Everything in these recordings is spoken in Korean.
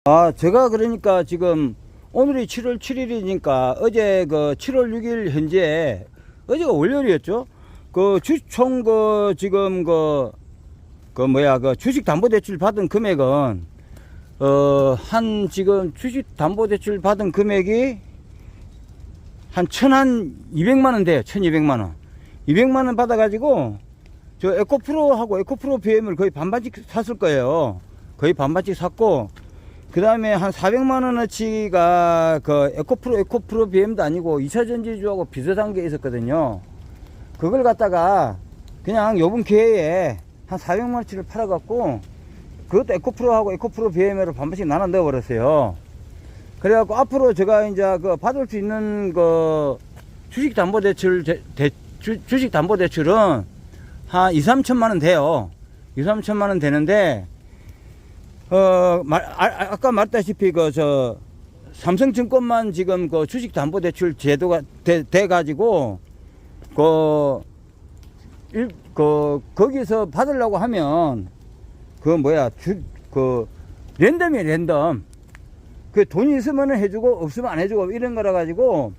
제가 그러니까 지금 오늘이 7월 7일이니까 어제 그 7월 6일 현재 어제가 월요일이었죠. 총 지금 그 주식담보대출 받은 금액은 지금 주식담보대출 받은 금액이 한 1,200만원 돼요. 1,200만원 200만원 받아가지고 저 에코프로하고 에코프로 BM을 거의 반반씩 샀을 거예요. 거의 반반씩 샀고, 그 다음에 한 400만원어치가 그 에코프로 BM도 아니고 2차전지주하고 비슷한 게 있었거든요. 그걸 갖다가 그냥 요번 기회에 한 400만원어치를 팔아갖고, 그것도 에코프로하고 에코프로 BM으로 반반씩 나눠 넣어버렸어요. 그래갖고 앞으로 제가 이제 받을 수 있는 주식담보대출은 한 2, 3천만원 돼요. 2, 3천만원 되는데, 아까 말했다시피 삼성증권만 지금 주식담보대출 제도가 돼가지고 거기서 받으려고 하면 랜덤이에요. 랜덤. 돈이 있으면 해주고 없으면 안 해주고 이런 거라 가지고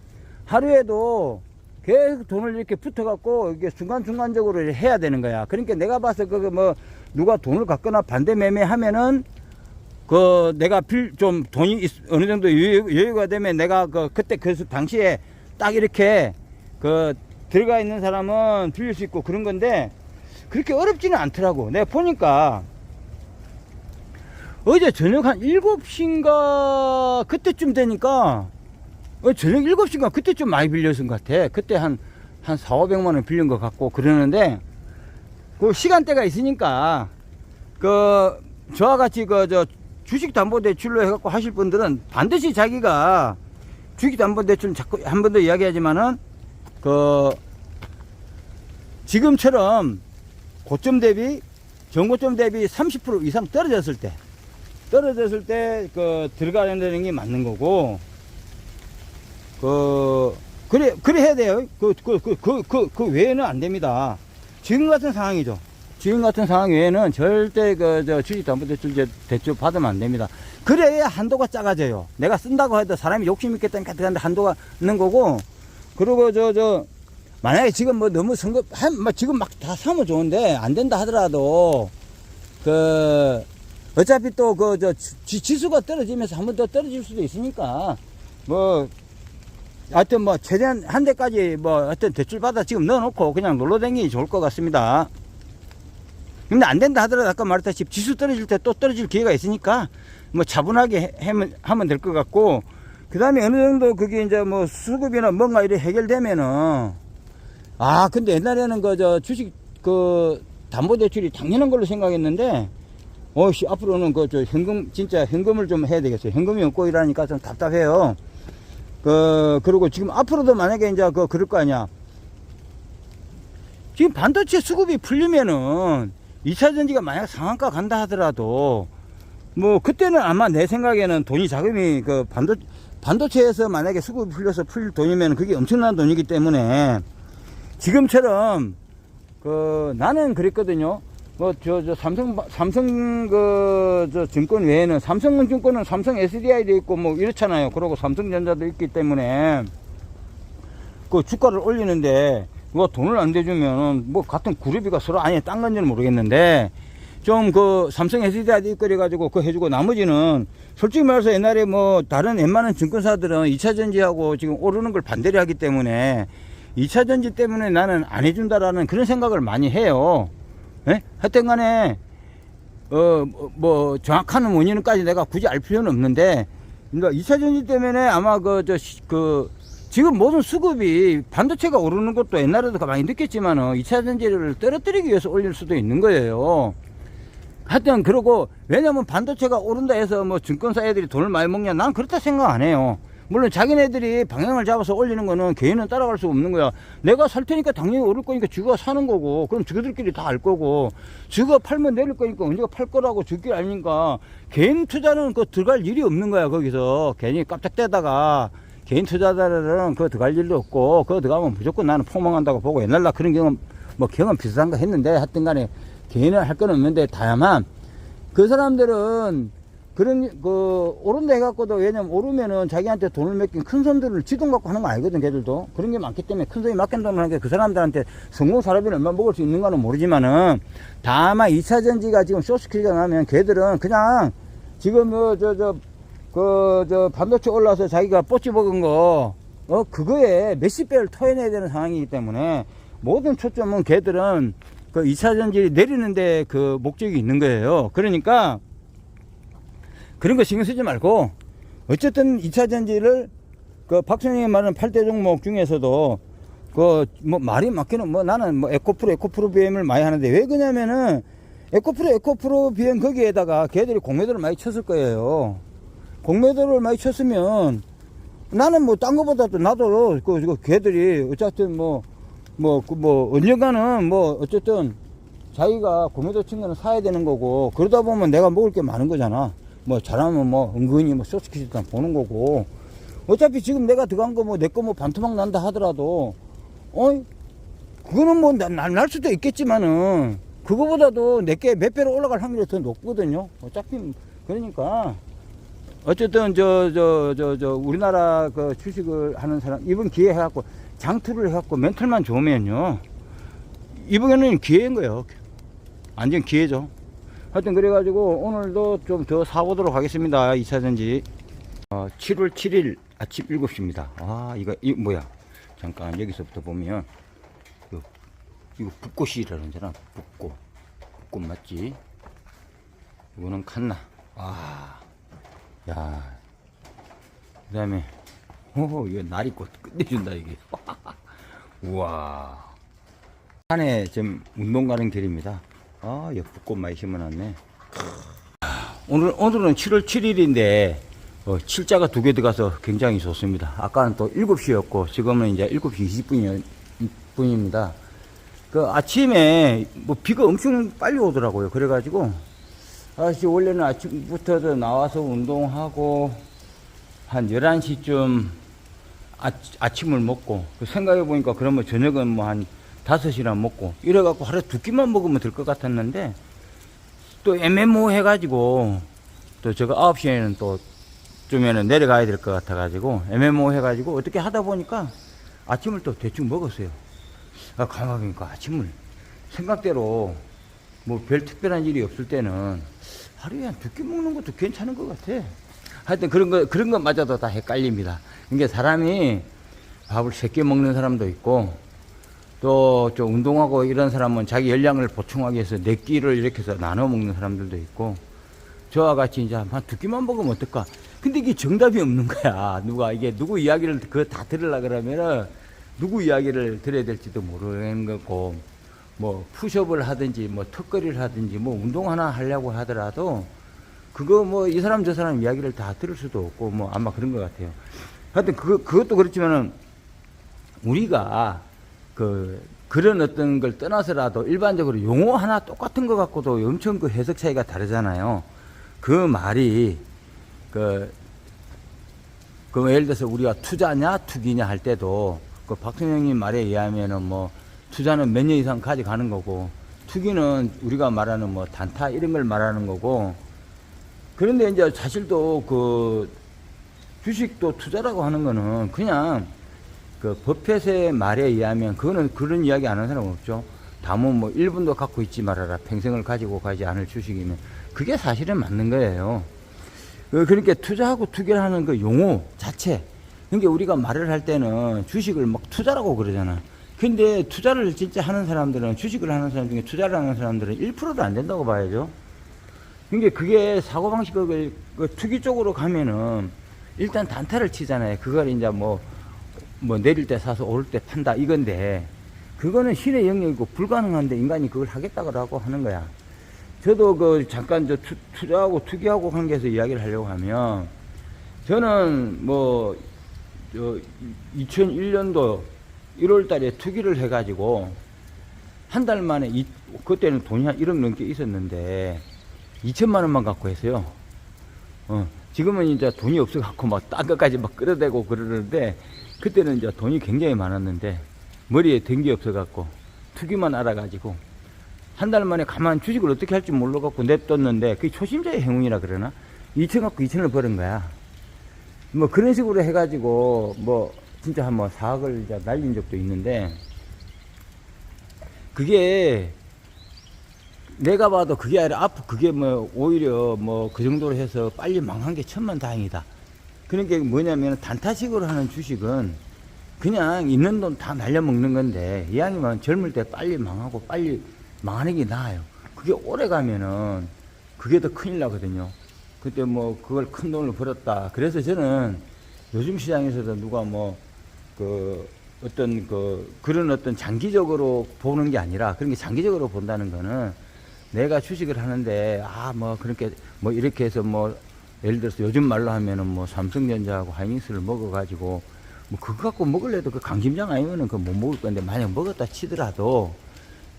하루에도 계속 돈을 이렇게 붙어갖고 이게 순간순간적으로 해야 되는 거야. 그러니까 내가 봐서 누가 돈을 갖거나 반대 매매하면은 내가 좀 돈이 어느 정도 여유가 되면 내가 그때 그 당시에 딱 이렇게 들어가 있는 사람은 빌릴 수 있고 그런 건데, 그렇게 어렵지는 않더라고. 내가 보니까 어제 저녁 한 7시인가 그때쯤 되니까 저녁 7시인가 그때쯤 많이 빌렸은 것 같아. 그때 한 400~500만원 빌린 것 같고 그러는데, 그 시간대가 있으니까 저와 같이 주식담보대출로 해갖고 하실 분들은 반드시 자기가 주식담보대출 자꾸 한 번 더 이야기하지만은 지금처럼 고점 대비 정고점 대비 30% 이상 떨어졌을 때 들어가는 게 맞는 거고, 그래 해야 돼요. 그 외에는 안 됩니다. 지금 같은 상황이죠. 지금 같은 상황 외에는 절대 주식담보대출 받으면 안 됩니다. 그래야 한도가 작아져요. 내가 쓴다고 해도 사람이 욕심 있겠다니까 들어가는데 한도가 있는 거고, 그리고 만약에 지금 너무 지금 막 다 사면 좋은데 안 된다 하더라도 어차피 또 지수가 떨어지면서 한 번 더 떨어질 수도 있으니까 하여튼 최대한 한 대까지 하여튼 대출 받아 지금 넣어놓고 그냥 놀러 다니기 좋을 것 같습니다. 근데 안 된다 하더라도 아까 말했다시피 지수 떨어질 때 또 떨어질 기회가 있으니까 차분하게 하면 될 것 같고, 그 다음에 어느 정도 그게 이제 수급이나 뭔가 이렇게 해결되면은, 근데 옛날에는 주식 담보대출이 당연한 걸로 생각했는데, 앞으로는 진짜 현금을 좀 해야 되겠어요. 현금이 없고 이러니까 좀 답답해요. 그리고 지금 앞으로도 만약에 이제 그럴 거 아니야. 지금 반도체 수급이 풀리면은 2차전지가 만약 상한가 간다 하더라도 그때는 아마 내 생각에는 자금이 반도체에서 만약에 수급이 풀려서 풀릴 돈이면 그게 엄청난 돈이기 때문에, 지금처럼 나는 그랬거든요. 삼성 증권 외에는 삼성증권은 삼성 SDI도 있고 이렇잖아요. 그리고 삼성전자도 있기 때문에 주가를 올리는데 누가 돈을 안 대주면 같은 그룹이가 서로 아니 딴 건지는 모르겠는데, 좀 삼성 SDI도 있고 그래가지고 해주고, 나머지는 솔직히 말해서 옛날에 다른 웬만한 증권사들은 2차전지하고 지금 오르는 걸 반대를 하기 때문에 2차전지 때문에 나는 안 해준다라는 그런 생각을 많이 해요. 예? 하여튼 간에 정확한 원인까지 내가 굳이 알 필요는 없는데, 그러니까 2차전지 때문에 아마 지금 모든 수급이 반도체가 오르는 것도 옛날에도 많이 느꼈지만 2차전지를 떨어뜨리기 위해서 올릴 수도 있는 거예요. 하여튼 그러고, 왜냐면 반도체가 오른다 해서 증권사 애들이 돈을 많이 먹냐, 난 그렇다 생각 안 해요. 물론 자기네들이 방향을 잡아서 올리는 거는 개인은 따라갈 수 없는 거야. 내가 살 테니까 당연히 오를 거니까 지가 사는 거고, 그럼 저들끼리 다 알 거고, 지가 팔면 내릴 거니까 언제가 팔 거라고 저끼리 아니까, 개인 투자는 들어갈 일이 없는 거야. 거기서 괜히 깜짝대다가 개인 투자자들은 들어갈 일도 없고, 들어가면 무조건 나는 폭망한다고 보고, 옛날 나 그런 경험 경험 비슷한 거 했는데, 하여튼 간에 개인은 할 건 없는데, 다만 그 사람들은 그런, 오른다 해갖고도, 왜냐면 오르면은 자기한테 돈을 맡긴 큰 손들을 지돈 갖고 하는 거 아니거든, 걔들도. 그런 게 많기 때문에 큰 손이 맡긴 돈을 하는 게 그 사람들한테 성공 사업비는 얼마 먹을 수 있는가는 모르지만은, 다만 2차전지가 지금 쇼스키가 나면 걔들은 그냥, 지금 반도체 올라서 자기가 뽀찌 먹은 거, 그거에 몇십 배를 토해내야 되는 상황이기 때문에, 모든 초점은 걔들은 그 2차전지 내리는데 그 목적이 있는 거예요. 그러니까, 그런 거 신경 쓰지 말고, 어쨌든 2차전지를, 박선생이 말하는 8대 종목 중에서도, 말이 맞기는 나는 에코프로 BM을 많이 하는데, 왜 그러냐면은, 에코프로 BM 거기에다가 걔들이 공매도를 많이 쳤을 거예요. 공매도를 많이 쳤으면, 나는 딴 거보다도 나도, 걔들이, 어쨌든 언젠가는 어쨌든, 자기가 공매도 친 거는 사야 되는 거고, 그러다 보면 내가 먹을 게 많은 거잖아. 잘하면 은근히 쇼스키지도 보는 거고. 어차피 지금 내가 들어간 거 내 거 반토막 난다 하더라도, 그거는 날 수도 있겠지만은, 그거보다도 내게 몇 배로 올라갈 확률이 더 높거든요. 어차피, 그러니까. 어쨌든, 우리나라 주식을 하는 사람, 이번 기회 해갖고, 장투를 해갖고 멘탈만 좋으면요. 이번에는 기회인 거예요. 완전 기회죠. 하여튼 그래가지고 오늘도 좀 더 사보도록 하겠습니다. 2차전지 7월 7일 아침 7시입니다 이거 뭐야, 잠깐 여기서부터 보면 이거 붓꽃이라는 거잖아. 붓꽃 맞지? 이거는 칸나. 야, 그 다음에 이거 나리꽃 끝내준다 이게. 우와, 산에 좀 운동 가는 길입니다. 이 붓꽃 많이 심어놨네. 오늘은 7월 7일인데, 7자가 2개 들어가서 굉장히 좋습니다. 아까는 또 7시였고, 지금은 이제 7시 20분입니다. 아침에, 비가 엄청 빨리 오더라고요. 그래가지고, 원래는 아침부터 나와서 운동하고, 한 11시쯤 아침을 먹고, 생각해보니까 그러면 저녁은 한 5시나 먹고 이래갖고 하루에 2끼만 먹으면 될 것 같았는데, 또 MMO 해가지고 또 제가 9시에는 또 좀에는 내려가야 될 것 같아가지고 MMO 해가지고 어떻게 하다 보니까 아침을 또 대충 먹었어요. 가만히 보니까 아침을 생각대로 별 특별한 일이 없을 때는 하루에 한 2끼 먹는 것도 괜찮은 것 같아. 하여튼 그런 것마저도 다 헷갈립니다. 그러니까 사람이 밥을 3끼 먹는 사람도 있고, 또 좀 운동하고 이런 사람은 자기 열량을 보충하기 위해서 4끼를 이렇게 해서 나눠 먹는 사람들도 있고, 저와 같이 이제 한 2끼만 먹으면 어떨까? 근데 이게 정답이 없는 거야. 누구 이야기를 그거 다 들으려고 그러면은 누구 이야기를 들어야 될지도 모르는 거고, 푸시업을 하든지 턱걸이를 하든지 운동 하나 하려고 하더라도 그거 이 사람 저 사람 이야기를 다 들을 수도 없고 아마 그런 것 같아요. 하여튼 그것도 그렇지만은 우리가 그런 어떤 걸 떠나서라도 일반적으로 용어 하나 똑같은 것 갖고도 엄청 해석 차이가 다르잖아요. 그 말이, 예를 들어서 우리가 투자냐, 투기냐 할 때도, 박순영님 말에 의하면은 투자는 몇 년 이상 가져가는 거고, 투기는 우리가 말하는 단타 이런 걸 말하는 거고, 그런데 이제 사실도 주식도 투자라고 하는 거는 그냥 버핏의 말에 의하면 그거는 그런 이야기 안 하는 사람은 없죠. 다만 1분도 갖고 있지 말아라. 평생을 가지고 가지 않을 주식이면 그게 사실은 맞는 거예요. 그러니까 투자하고 투기를 하는 그 용어 자체. 그러니까 우리가 말을 할 때는 주식을 투자라고 그러잖아. 근데 투자를 진짜 하는 사람들은, 주식을 하는 사람 중에 투자를 하는 사람들은 1%도 안 된다고 봐야죠. 그러니까 그게 사고방식을 투기 쪽으로 가면은 일단 단타를 치잖아요. 그걸 이제 내릴 때 사서 오를 때 판다 이건데, 그거는 신의 영역이고 불가능한데 인간이 그걸 하겠다고 하는 거야. 저도 잠깐 투자하고 투기하고 관계에서 이야기를 하려고 하면, 저는 2001년도 1월 달에 투기를 해가지고 한 달 만에 그때는 돈이 한 1억 넘게 있었는데 2천만 원만 갖고 했어요. 지금은 이제 돈이 없어갖고 딴 것까지 끌어대고 그러는데, 그때는 이제 돈이 굉장히 많았는데 머리에 든 게 없어갖고 투기만 알아가지고 한 달 만에 가만 주식을 어떻게 할지 몰라갖고 냅뒀는데, 그게 초심자의 행운이라 그러나? 2천 갖고 2천을 벌은 거야. 뭐 그런 식으로 해가지고 뭐 진짜 한 뭐 4억을 이제 날린 적도 있는데, 그게 내가 봐도 그게 아니라 앞으로 그게 뭐 오히려 뭐 그 정도로 해서 빨리 망한 게 천만다행이다. 그러니까 뭐냐면 단타식으로 하는 주식은 그냥 있는 돈 다 날려먹는 건데, 이왕이면 젊을 때 빨리 망하고 빨리 망하는 게 나아요. 그게 오래 가면은 그게 더 큰일 나거든요. 그때 뭐 그걸 큰 돈을 벌었다. 그래서 저는 요즘 시장에서도 누가 뭐 그 어떤 그런 어떤 장기적으로 보는 게 아니라, 그런 게 장기적으로 본다는 거는 내가 주식을 하는데 뭐 그렇게 뭐 이렇게 해서 뭐 예를 들어서 요즘 말로 하면은 뭐 삼성전자하고 하이닉스를 먹어가지고 뭐 그거 갖고 먹을래도 그 강심장 아니면은 그거 못 먹을 건데, 만약 먹었다 치더라도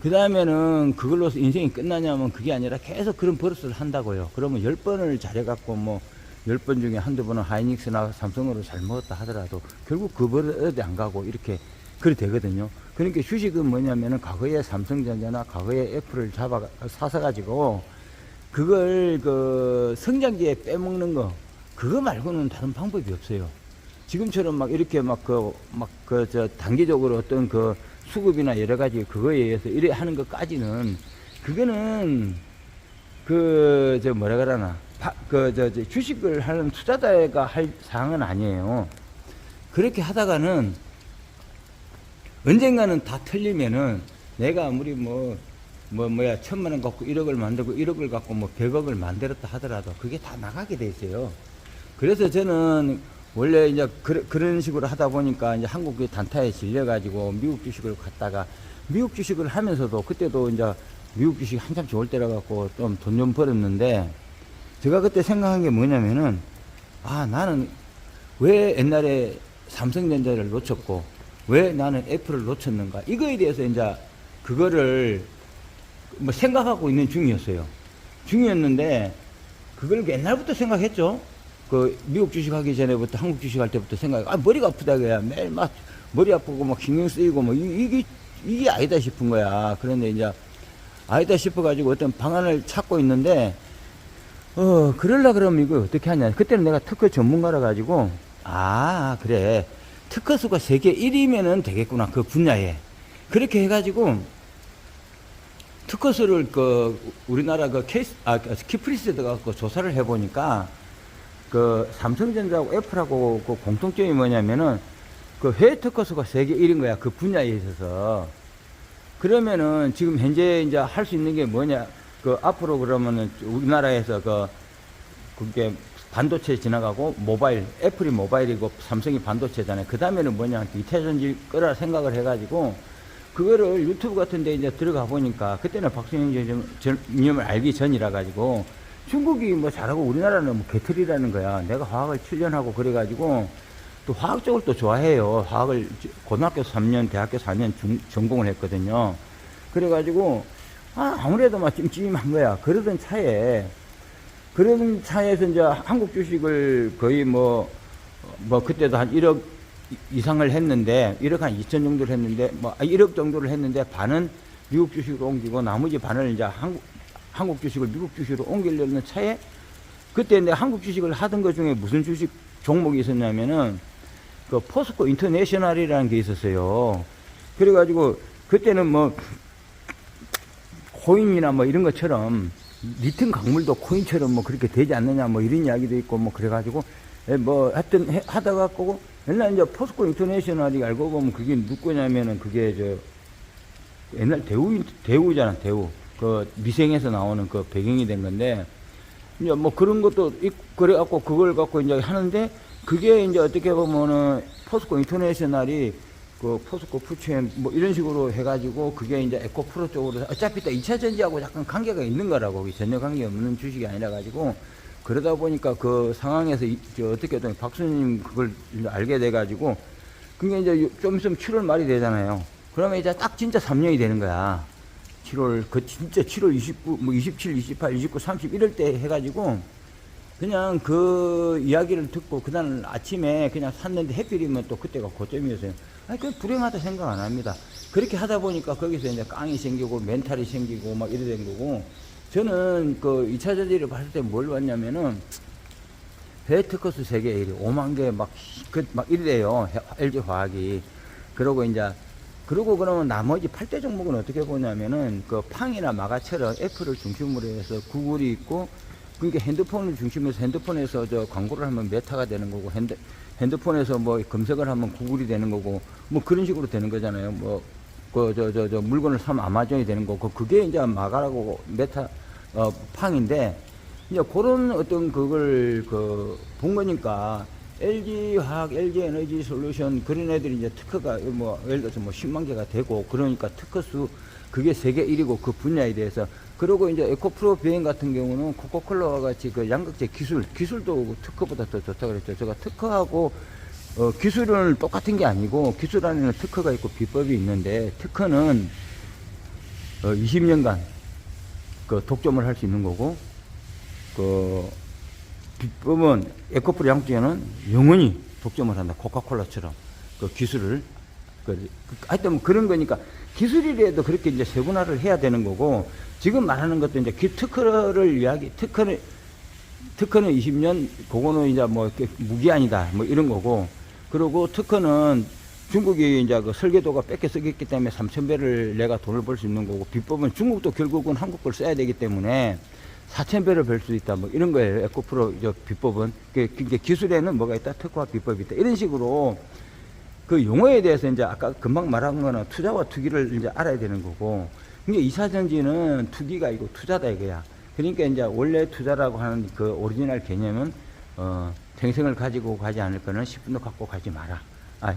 그 다음에는 그걸로서 인생이 끝나냐면 그게 아니라 계속 그런 버릇을 한다고요. 그러면 10번을 잘해갖고 뭐 10번 중에 한두 번은 하이닉스나 삼성으로 잘 먹었다 하더라도 결국 그 버릇에 안 가고 이렇게 그리 되거든요. 그러니까 주식은 뭐냐면은 과거에 삼성전자나 과거에 애플을 사서 가지고 그걸 그 성장기에 빼먹는 거, 그거 말고는 다른 방법이 없어요. 지금처럼 막 이렇게 단기적으로 어떤 그 수급이나 여러 가지 그거에 의해서 이래 하는 것까지는, 그거는 뭐라 그러나, 주식을 하는 투자자가 할 사항은 아니에요. 그렇게 하다가는 언젠가는 다 틀리면은 내가 아무리 뭐야 1,000만 원 갖고 1억을 만들고 1억을 갖고 뭐 100억을 만들었다 하더라도 그게 다 나가게 돼 있어요. 그래서 저는 원래 이제 그런 식으로 하다 보니까 이제 한국의 단타에 질려가지고 미국 주식을 갔다가, 미국 주식을 하면서도 그때도 이제 미국 주식 한참 좋을 때라 갖고 좀 돈 좀 벌었는데, 제가 그때 생각한 게 뭐냐면은, 나는 왜 옛날에 삼성전자를 놓쳤고 왜 나는 애플을 놓쳤는가, 이거에 대해서 이제 그거를 뭐 생각하고 있는 중이었는데 그걸 옛날부터 생각했죠. 그 미국 주식 하기 전에부터 한국 주식 할 때부터 머리가 아프다 그야. 매일 막 머리 아프고 막 신경 쓰이고 뭐 이게 아니다 싶은 거야. 그런데 이제 아니다 싶어가지고 어떤 방안을 찾고 있는데, 그러려 그러면 이거 어떻게 하냐. 그때는 내가 특허 전문가라 가지고, 그래. 특허 수가 세계 1위면은 되겠구나. 그 분야에. 그렇게 해가지고, 특허 수를 우리나라 키프리스에다 갖고 조사를 해보니까, 삼성전자하고 애플하고 그 공통점이 뭐냐면은, 해외 특허 수가 세계 1위인 거야. 그 분야에 있어서. 그러면은 지금 현재 이제 할 수 있는 게 뭐냐. 앞으로 그러면은 우리나라에서 그게 반도체 지나가고 애플이 모바일이고 삼성이 반도체잖아요. 그 다음에는 뭐냐. 2차 전지 거라 생각을 해가지고 그거를 유튜브 같은 데 이제 들어가 보니까, 그때는 박수영 전념을 알기 전이라 가지고 중국이 뭐 잘하고 우리나라는 뭐 개털이라는 거야. 내가 화학을 7년 하고 그래가지고 또 화학 쪽을 또 좋아해요. 화학을 고등학교 3년, 대학교 4년 전공을 했거든요. 그래가지고 아무래도 막 찜찜한 거야. 그런 차에서 이제 한국 주식을 거의 그때도 한 1억 이상을 했는데, 1억 한 2천 정도를 했는데, 1억 정도를 했는데, 반은 미국 주식으로 옮기고, 나머지 반을 이제 한국 주식을 미국 주식으로 옮기려는 차에, 그때 내가 한국 주식을 하던 것 중에 무슨 주식 종목이 있었냐면은, 포스코 인터내셔널이라는 게 있었어요. 그래가지고, 그때는 코인이나 이런 것처럼, 리튬 강물도 코인처럼 그렇게 되지 않느냐, 이런 이야기도 있고, 그래가지고, 하여튼, 하다가 옛날 이제 포스코 인터내셔널이 알고 보면 그게 누구냐면은 그게 옛날 대우잖아, 대우. 미생에서 나오는 배경이 된 건데, 이제 그런 것도 있고, 그래갖고 그걸 갖고 이제 하는데, 그게 이제 어떻게 보면은 포스코 인터내셔널이 포스코 푸치엠 이런 식으로 해가지고 그게 이제 에코프로 쪽으로, 어차피 또 2차 전지하고 약간 관계가 있는 거라고. 전혀 관계 없는 주식이 아니라 가지고, 그러다 보니까 그 상황에서 어떻게든 박수님 그걸 알게 돼가지고, 그게 이제 좀 있으면 7월 말이 되잖아요. 그러면 이제 딱 진짜 3년이 되는 거야. 7월, 진짜 7월 29, 27, 28, 29, 30 이럴 때 해가지고, 그냥 그 이야기를 듣고 그날 아침에 그냥 샀는데 하필이면 또 그때가 고점이었어요. 그 불행하다 생각 안 합니다. 그렇게 하다 보니까 거기서 이제 깡이 생기고 멘탈이 생기고 이래 된 거고, 저는 2차 전지를 봤을 때 뭘 봤냐면은, 해외 특허수 세계 1위, 5만 개 막 이래요. LG 화학이. 그러고 이제, 그러고 그러면 나머지 8대 종목은 어떻게 보냐면은, 그 팡이나 마가처럼 애플을 중심으로 해서 구글이 있고, 그러니까 핸드폰을 중심으로 해서 핸드폰에서 저 광고를 하면 메타가 되는 거고, 핸드폰에서 뭐 검색을 하면 구글이 되는 거고, 뭐 그런 식으로 되는 거잖아요. 뭐, 물건을 사면 아마존이 되는 거고, 그게 이제 마가라고 메타, 팡인데, 이제 그런 어떤 그걸 본 거니까, LG 화학, LG 에너지 솔루션, 그런 애들이 이제 특허가 뭐, 예를 들어서 뭐 10만 개가 되고, 그러니까 특허수, 그게 세계 1위고 그 분야에 대해서. 그리고 이제 에코프로 비행 같은 경우는 코카콜라와 같이 그 양극재 기술도 특허보다 더 좋다 그랬죠. 제가 특허하고, 기술은 똑같은 게 아니고, 기술 안에는 특허가 있고 비법이 있는데, 특허는, 20년간 그 독점을 할 수 있는 거고, 그 비법은 에코프로 양극재는 영원히 독점을 한다. 코카콜라처럼 그 기술을 하여튼 그런 거니까 기술이라도 그렇게 이제 세분화를 해야 되는 거고, 지금 말하는 것도 이제 특허를 특허는 20년, 그거는 이제 뭐 무기한이다 뭐 이런 거고, 그리고 특허는 중국이 이제 그 설계도가 뺏겨 쓰겠기 때문에 3,000배를 내가 돈을 벌 수 있는 거고, 비법은 중국도 결국은 한국 걸 써야 되기 때문에 4,000배를 벌 수 있다 뭐 이런 거예요. 에코프로 비법은. 그러니까 기술에는 뭐가 있다, 특허와 비법이 있다, 이런 식으로 그 용어에 대해서 이제 아까 금방 말한 거는 투자와 투기를 이제 알아야 되는 거고, 그러니까 이사전지는 투기가 아니고 투자다 이거야. 그러니까 이제 원래 투자라고 하는 그 오리지널 개념은 평생을 가지고 가지 않을 거는 10분도 갖고 가지 마라.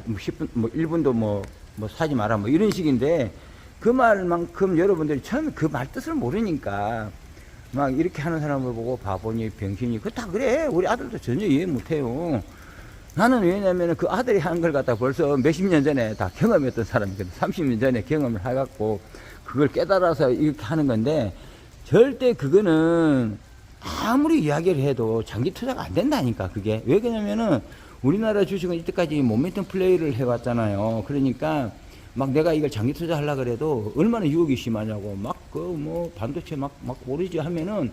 뭐 10분, 뭐 1분도 뭐 사지 마라. 뭐 이런 식인데, 그 말만큼 여러분들이 처음에 그 말 뜻을 모르니까 막 이렇게 하는 사람을 보고 바보니 병신이, 그거 다 그래. 우리 아들도 전혀 이해 못해요. 나는 왜냐면 그 아들이 하는 걸 갖다 벌써 몇십 년 전에 다 경험했던 사람이거든. 30년 전에 경험을 해갖고 그걸 깨달아서 이렇게 하는 건데, 절대 그거는 아무리 이야기를 해도 장기 투자가 안 된다니까. 그게 왜 그러냐면은 우리나라 주식은 이때까지 모멘텀 플레이를 해왔잖아요. 그러니까 막 내가 이걸 장기 투자하려고 그래도 얼마나 유혹이 심하냐고, 막 그 뭐 반도체 막 오르지 하면은,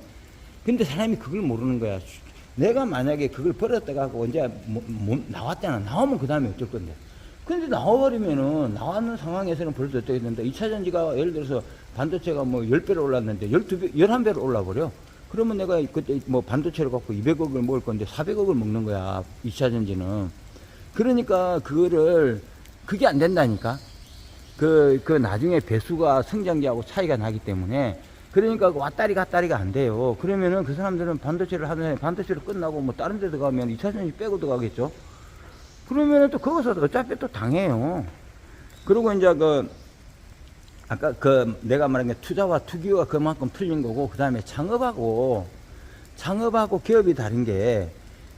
근데 사람이 그걸 모르는 거야. 내가 만약에 그걸 버렸다가 언제 나왔잖아. 나오면 그 다음에 어쩔 건데. 근데 나와버리면은, 나왔는 상황에서는 벌써 어떻게 된다. 2차전지가 예를 들어서 반도체가 뭐 10배로 올랐는데 12배, 11배로 올라버려. 그러면 내가 그때 뭐 반도체를 갖고 200억을 먹을 건데 400억을 먹는 거야. 2차전지는. 그러니까 그게 안 된다니까. 나중에 배수가 성장기하고 차이가 나기 때문에, 그러니까 왔다리 갔다리가 안 돼요. 그러면은 그 사람들은 반도체를 하면, 반도체를 끝나고 뭐 다른 데 들어가면 2차전지 빼고 들어가겠죠. 그러면은 또 거기서 어차피 또 당해요. 그리고 이제 아까 내가 말한 게 투자와 투기와 그만큼 틀린 거고, 그 다음에 창업하고 기업이 다른 게,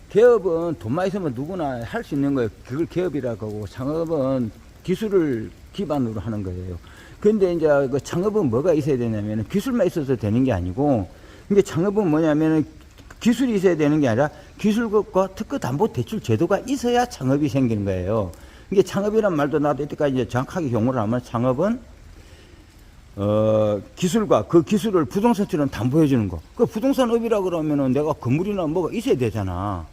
기업은 돈만 있으면 누구나 할 수 있는 거예요. 그걸 기업이라고 하고, 창업은 기술을 기반으로 하는 거예요. 근데 이제 그 창업은 뭐가 있어야 되냐면, 기술만 있어서 되는 게 아니고, 이게 창업은 뭐냐면은 기술이 있어야 되는 게 아니라 기술과 특허담보대출 제도가 있어야 창업이 생기는 거예요. 이게 창업이란 말도 나도 이때까지 이제 정확하게 경고를 하면, 창업은 기술과 그 기술을 부동산처럼 담보해 주는 거. 그 부동산업이라 그러면은 내가 건물이나 뭐가 있어야 되잖아.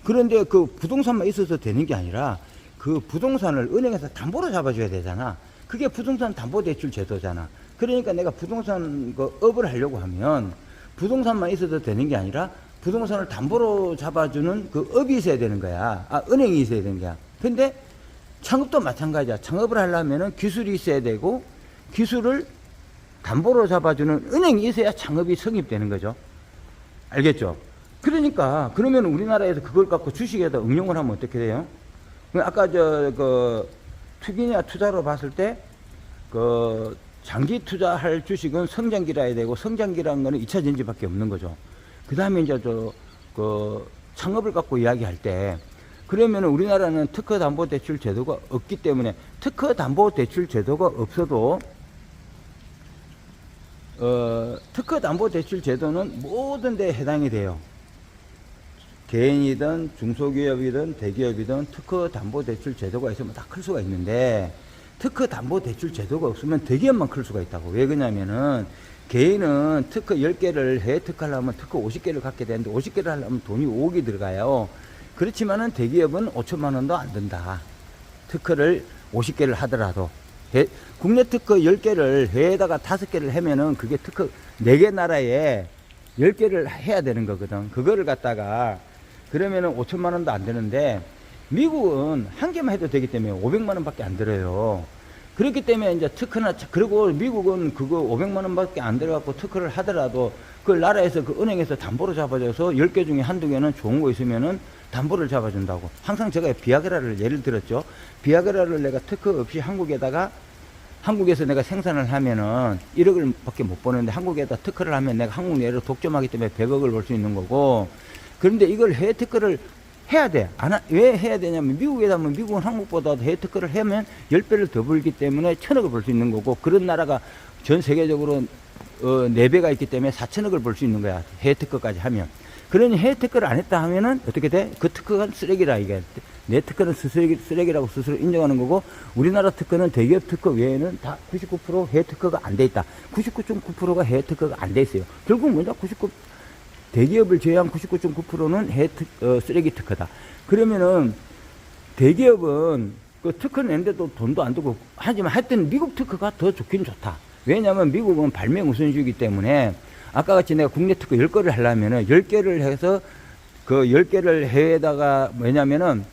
그런데 그 부동산만 있어서 되는 게 아니라 그 부동산을 은행에서 담보로 잡아줘야 되잖아. 그게 부동산 담보대출 제도잖아. 그러니까 내가 부동산 업을 하려고 하면 부동산만 있어도 되는 게 아니라 부동산을 담보로 잡아주는 그 업이 있어야 되는 거야. 은행이 있어야 되는 거야. 근데 창업도 마찬가지야. 창업을 하려면은 기술이 있어야 되고, 기술을 담보로 잡아주는 은행이 있어야 창업이 성립되는 거죠. 알겠죠? 그러니까, 그러면 우리나라에서 그걸 갖고 주식에다 응용을 하면 어떻게 돼요? 아까 투기냐 투자로 봤을 때, 장기 투자할 주식은 성장기라 해야 되고, 성장기라는 거는 2차 전지밖에 없는 거죠. 그 다음에 이제 창업을 갖고 이야기할 때, 그러면 우리나라는 특허담보대출 제도가 없기 때문에, 특허담보대출 제도가 없어도, 특허담보대출 제도는 모든 데에 해당이 돼요. 개인이든 중소기업이든 대기업이든 특허담보대출 제도가 있으면 다 클 수가 있는데, 특허담보대출 제도가 없으면 대기업만 클 수가 있다고. 왜 그러냐면은 개인은 특허 10개를 해외 특허 하려면 특허 50개를 갖게 되는데 50개를 하려면 돈이 5억이 들어가요. 그렇지만은 대기업은 5천만 원도 안 든다. 특허를 50개를 하더라도. 국내 특허 10개를 해외에다가 5개를 하면은 그게 특허 4개 나라에 10개를 해야 되는 거거든. 그거를 갖다가 그러면은 5천만 원도 안 되는데 미국은 한 개만 해도 되기 때문에 500만 원밖에 안 들어요. 그렇기 때문에 이제 특허나, 그리고 미국은 그거 500만 원밖에 안 들어갖고 특허를 하더라도 그 나라에서 그 은행에서 담보로 잡아줘서 10개 중에 한두 개는 좋은 거 있으면은 담보를 잡아준다고. 항상 제가 비아그라를 예를 들었죠. 비아그라를 내가 특허 없이 한국에서 내가 생산을 하면은 1억을 밖에 못 버는데 한국에다 특허를 하면 내가 한국 내로 독점하기 때문에 100억을 벌 수 있는 거고. 그런데 이걸 해외 특허를 해야 돼. 왜 해야 되냐면 미국에다 하면 미국은 한국보다 해외 특허를 하면 10배를 더 벌기 때문에 1000억을 벌 수 있는 거고, 그런 나라가 전 세계적으로 4배가 있기 때문에 4000억을 벌 수 있는 거야. 해외 특허까지 하면. 그러니 해외 특허를 안 했다 하면은 어떻게 돼? 그 특허가 쓰레기라 이게. 내 특허는 쓰레기라고 스스로 인정하는 거고, 우리나라 특허는 대기업 특허 외에는 다 99% 해외 특허가 안 돼 있다. 99.9%가 해외 특허가 안 돼 있어요. 결국 뭐냐? 대기업을 제외한 99.9%는 쓰레기 특허다. 그러면은 대기업은 그 특허 낸데도 돈도 안 들고, 하지만 하여튼 미국 특허가 더 좋긴 좋다. 왜냐하면 미국은 발명 우선주의이기 때문에 아까 같이 내가 국내 특허 10개를 하려면은 10개를 해서 그 10개를 해외에다가 뭐냐면은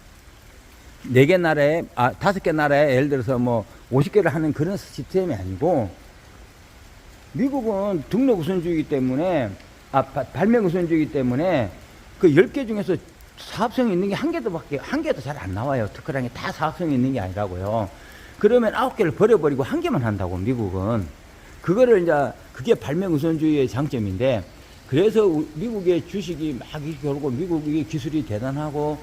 4개 나라에, 5개 나라에 예를 들어서 뭐 50개를 하는 그런 시스템이 아니고, 미국은 등록 우선주의이기 때문에, 발명 우선주의이기 때문에 그 10개 중에서 사업성이 있는 게 한 개도 잘 안 나와요. 특허라는 게 다 사업성이 있는 게 아니라고요. 그러면 9개를 버려버리고 한 개만 한다고, 미국은. 그거를 이제, 그게 발명 우선주의의 장점인데, 그래서 미국의 주식이 막 이렇게 오르고 미국의 기술이 대단하고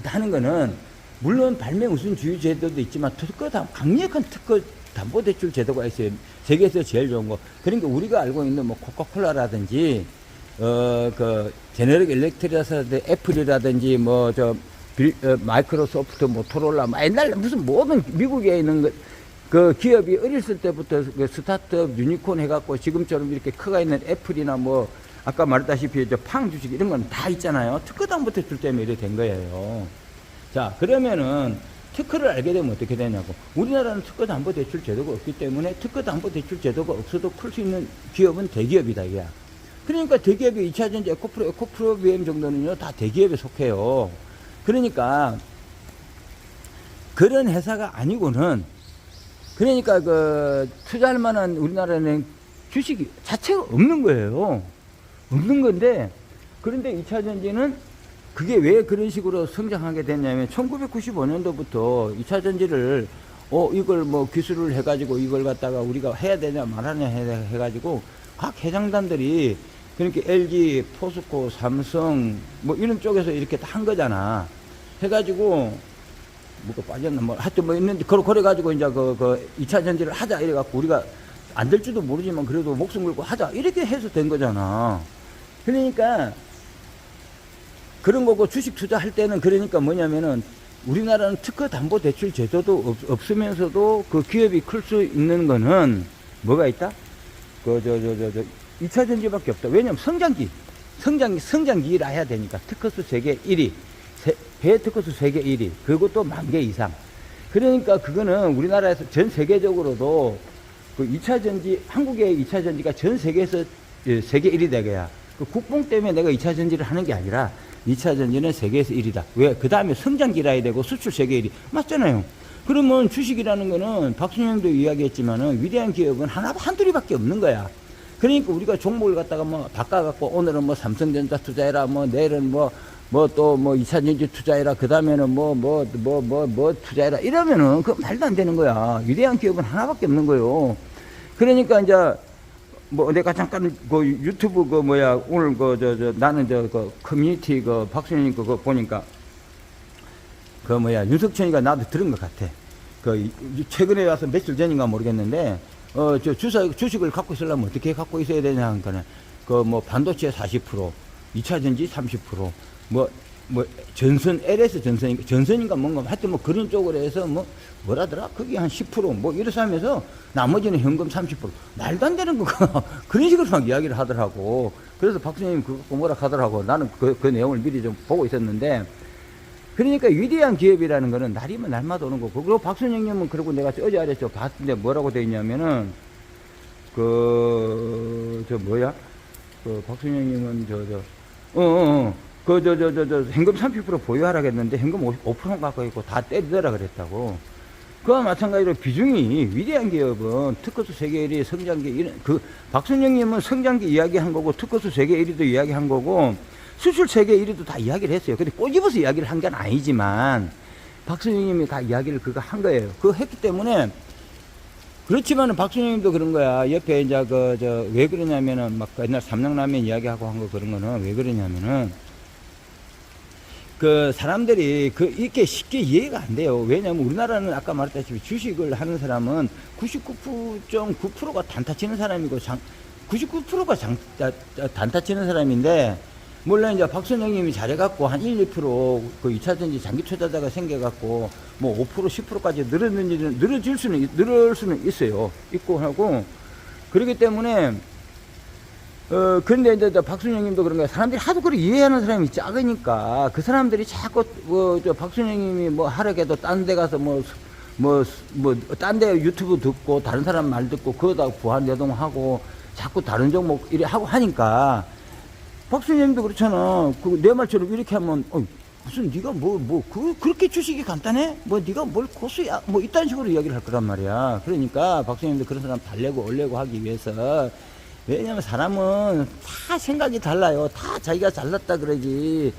하는 거는, 물론 발명 우선주의 제도도 있지만 강력한 특허 담보대출 제도가 있어요. 세계에서 제일 좋은 거. 그러니까 우리가 알고 있는 뭐 코카콜라라든지 그 제너럴 일렉트릭이라든지 애플이라든지 마이크로소프트, 모토로라, 옛날 무슨 모든 미국에 있는 그 기업이 어렸을 때부터 그 스타트업 유니콘 해갖고 지금처럼 이렇게 커가 있는 애플이나 뭐 아까 말했다시피 팡 주식 이런 건 다 있잖아요. 특허 담보대출 때문에 이렇게 된 거예요. 자, 그러면은 특허를 알게 되면 어떻게 되냐고. 우리나라는 특허담보대출 제도가 없기 때문에 특허담보대출 제도가 없어도 클 수 있는 기업은 대기업이다, 이게. 그러니까 대기업이 2차전지 에코프로 BM 정도는요, 다 대기업에 속해요. 그러니까, 그런 회사가 아니고는, 그러니까 투자할 만한 우리나라는 주식이 자체가 없는 거예요. 없는 건데, 그런데 2차전지는 그게 왜 그런 식으로 성장하게 됐냐면 1995년도부터 2차 전지를 이걸 뭐 기술을 해가지고 이걸 갖다가 우리가 해야 되냐 말하냐 해가지고 각 회장단들이 그러니까 LG, 포스코, 삼성 뭐 이런 쪽에서 이렇게 한 거잖아. 해가지고 뭐가 빠졌나 뭐 하여튼 뭐 있는데 그래가지고 이제 그 2차 전지를 하자 이래갖고 우리가 안 될 줄도 모르지만 그래도 목숨 걸고 하자 이렇게 해서 된 거잖아. 그러니까 그런 거고, 주식 투자할 때는 그러니까 뭐냐면은 우리나라는 특허 담보 대출 제도도 없으면서도 그 기업이 클 수 있는 거는 뭐가 있다? 2차 전지밖에 없다. 왜냐면 성장기라 해야 되니까. 특허수 세계 1위, 해외 특허수 세계 1위, 그것도 10,000개 이상. 그러니까 그거는 우리나라에서 전 세계적으로도 그 2차 전지, 한국의 2차 전지가 전 세계에서 세계 1위 되게야. 그 국뽕 때문에 내가 2차 전지를 하는 게 아니라 2차 전지는 세계에서 1위다. 왜? 그 다음에 성장기라 해야 되고 수출 세계 1위. 맞잖아요. 그러면 주식이라는 거는 박순영도 이야기했지만은 위대한 기업은 한둘이밖에 없는 거야. 그러니까 우리가 종목을 갖다가 뭐 바꿔갖고 오늘은 뭐 삼성전자 투자해라, 뭐 내일은 뭐 2차 전지 투자해라, 그 다음에는 뭐 투자해라. 이러면은 그 말도 안 되는 거야. 위대한 기업은 하나밖에 없는 거요. 그러니까 이제 뭐 내가 잠깐 그 유튜브 오늘 나는 커뮤니티 박순영 그거 보니까 윤석천이가 나도 들은 것 같아. 최근에 와서 며칠 전인가 모르겠는데 주식을 갖고 있으려면 어떻게 갖고 있어야 되냐 하니까 반도체 40%, 2차 전지 30%, 뭐 전선 LS 전선인가 뭔가 하여튼 뭐 그런 쪽으로 해서 뭐 뭐라더라 거기 한 10% 뭐 이래서 하면서 나머지는 현금 30% 말도 안 되는 거 그런 식으로 막 이야기를 하더라고. 그래서 박수님 그거 뭐라 하더라고. 나는 그 내용을 미리 좀 보고 있었는데, 그러니까 위대한 기업이라는 거는 날이면 날마다 오는 거고. 그리고 박순영님은 그러고 내가 어제 알았죠. 봤는데 뭐라고 돼 있냐면은 박순영님은 현금 30% 보유하라겠는데 현금 5% 갖고 있고 다 때리더라 그랬다고. 그와 마찬가지로 비중이 위대한 기업은 특허수 세계 1위, 성장기 이런 박순영님은 성장기 이야기한 거고 특허수 세계 1위도 이야기한 거고 수출 세계 1위도 다 이야기를 했어요. 근데 꼬집어서 이야기를 한 건 아니지만 박순영님이 다 이야기를 그거 한 거예요. 그거 했기 때문에. 그렇지만은 박순영님도 그런 거야. 옆에 이제 왜 그러냐면은 막 옛날 삼양라면 이야기하고 한 거 그런 거는 왜 그러냐면은 사람들이 이렇게 쉽게 이해가 안 돼요. 왜냐면 우리나라는 아까 말했다시피 주식을 하는 사람은 99.9%가 단타 치는 사람이고 99%가 단타 치는 사람인데, 물론 이제 박순영님이 잘해갖고 한 1, 2% 2차전지 장기 투자자가 생겨갖고 뭐 5%, 10%까지 늘을 수는 있어요. 있고 하고. 그렇기 때문에, 근데 이제 박순영님도 그런 거야. 사람들이 하도 그걸 이해하는 사람이 작으니까 그 사람들이 자꾸 박순영님이 뭐 하려고 딴 데 가서 딴 데 유튜브 듣고 다른 사람 말 듣고 그거다 부안내동하고 자꾸 다른 종목 이래 하고 하니까 박순영님도 그렇잖아. 내 말처럼 이렇게 하면 무슨 네가 그렇게 주식이 간단해? 네가 뭘 고수야? 이딴 식으로 이야기를 할 거란 말이야. 그러니까 박순영님도 그런 사람 달래고 올래고 하기 위해서. 왜냐면 사람은 다 생각이 달라요. 다 자기가 잘났다 그러지.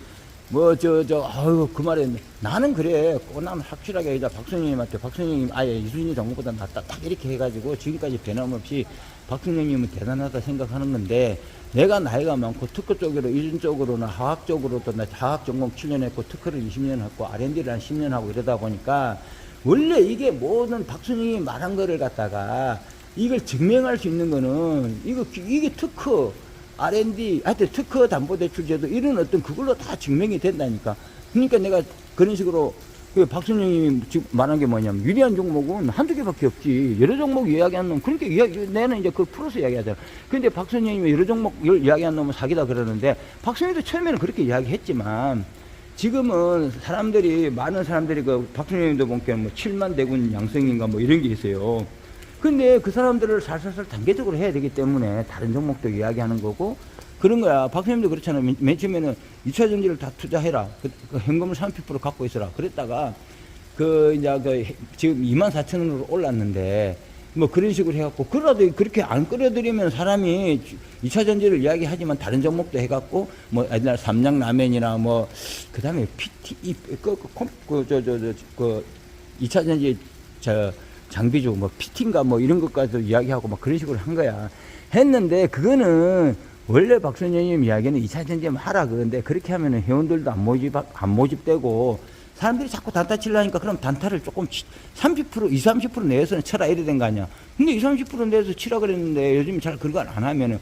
그 말에 나는 그래. 나는 확실하게 여기다 박순영님한테 박순영님 아예 이순신 정보보다 낫다. 딱 이렇게 해가지고 지금까지 변함없이 박순영님은 대단하다 생각하는 건데, 내가 나이가 많고 특허 쪽으로 이런 쪽으로나 화학 쪽으로도 나 화학 전공 7년 했고 특허를 20년 했고 R&D를 한 10년 하고 이러다 보니까 원래 이게 모든 박순영이 말한 거를 갖다가 이걸 증명할 수 있는 거는 이게 특허 R&D 하여튼 특허 담보대출제도 이런 어떤 그걸로 다 증명이 된다니까. 그러니까 내가 그런 식으로 박순영님이 지금 말한 게 뭐냐면 유리한 종목은 한두 개밖에 없지. 여러 종목 이야기한 놈. 그러니까 내는 이제 그걸 풀어서 이야기하잖아. 근데 박순영님이 여러 종목 이야기한 놈은 사기다 그러는데, 박순영도 처음에는 그렇게 이야기했지만 지금은 많은 사람들이 박순영님도 보니까 7만 대군 양성인가 이런 게 있어요. 근데 그 사람들을 살살살 단계적으로 해야 되기 때문에 다른 종목도 이야기하는 거고 그런 거야. 박사님도 그렇잖아. 맨 처음에는 2차 전지를 다 투자해라. 현금을 30% 갖고 있어라. 그랬다가 지금 24,000원으로 올랐는데 그런 식으로 해갖고, 그래도 그렇게 안 끌어들이면 사람이 2차 전지를 이야기하지만 다른 종목도 해갖고 옛날 삼양라면이나 그 다음에 PT 2차 전지 장비주 피팅가 이런 것까지도 이야기하고 그런 식으로 한 거야. 했는데 그거는 원래 박순영님 이야기는 2차 전지만 하라 그런데, 그렇게 하면은 회원들도 안 모집되고 사람들이 자꾸 단타 치려니까 그럼 단타를 조금 30% 20-30% 내에서는 쳐라 이래 된 거 아니야. 근데 20-30% 내에서 치라 그랬는데 요즘 잘 그런 거 안 하면은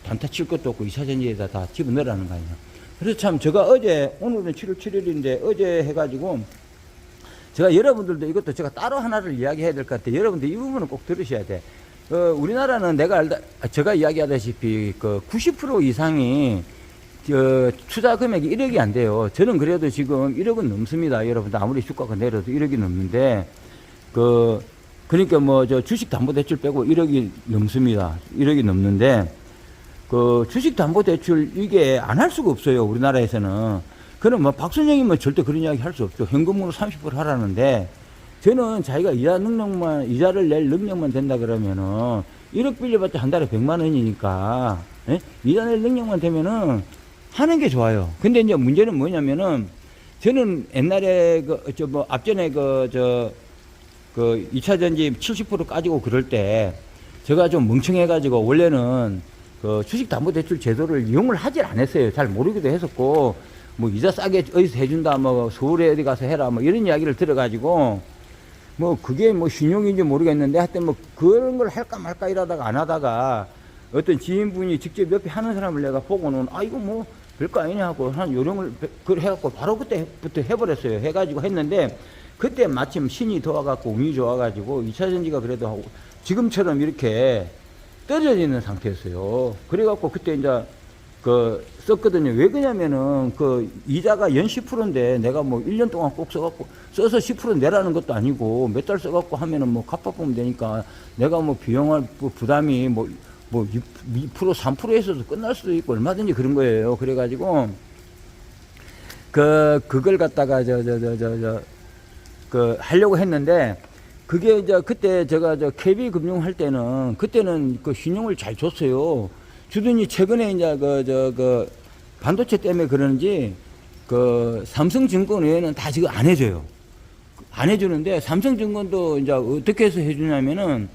단타 칠 것도 없고 2차 전지에다 다 집어넣으라는 거 아니야. 그래서 참 제가 오늘은 7월 7일인데 어제 해가지고 제가 여러분들도 이것도 제가 따로 하나를 이야기해야 될 것 같아요. 여러분들 이 부분은 꼭 들으셔야 돼. 우리나라는 제가 이야기하다시피 90% 이상이 투자 금액이 1억이 안 돼요. 저는 그래도 지금 1억은 넘습니다. 여러분들 아무리 주가가 내려도 1억이 넘는데 그러니까 주식 담보 대출 빼고 1억이 넘습니다. 1억이 넘는데 주식 담보 대출 이게 안 할 수가 없어요. 우리나라에서는. 그럼 박순영이면 절대 그런 이야기 할 수 없죠. 현금으로 30% 하라는데, 저는 자기가 이자를 낼 능력만 된다 그러면은 1억 빌려봤자 한 달에 100만 원이니까 이자 낼 능력만 되면은 하는 게 좋아요. 근데 이제 문제는 뭐냐면은, 저는 옛날에 앞전에 2차 전지 70% 까지고 그럴 때 제가 좀 멍청해가지고 원래는 주식 담보 대출 제도를 이용을 하질 않았어요. 잘 모르기도 했었고 이자 싸게 어디서 해준다, 서울에 어디 가서 해라, 이런 이야기를 들어가지고, 그게 신용인지 모르겠는데, 하여튼 그런 걸 할까 말까 이러다가 안 하다가, 어떤 지인분이 직접 옆에 하는 사람을 내가 보고는, 이거 별거 아니냐 하고 한 요령을 그걸 해갖고 바로 그때부터 해버렸어요. 해가지고 했는데 그때 마침 신이 도와갖고 운이 좋아가지고 2차전지가 그래도 하고 지금처럼 이렇게 떨어지는 상태였어요. 그래갖고 그때 이제 썼거든요. 왜 그러냐면은 이자가 연 10%인데 내가 뭐 1년 동안 꼭 써서 10% 내라는 것도 아니고 몇 달 써갖고 하면은 뭐 갚아보면 되니까 내가 뭐 비용할 부담이 뭐 2%, 3%에서도 끝날 수도 있고 얼마든지 그런 거예요. 그래가지고 그걸 갖다가 하려고 했는데 그게 이제 그때 제가 KB 금융 할 때는 그때는 신용을 잘 줬어요. 주더니 최근에 이제 반도체 때문에 그런지 삼성증권 외에는 다 지금 안 해줘요. 안 해주는데 삼성증권도 이제 어떻게 해서 해주냐면은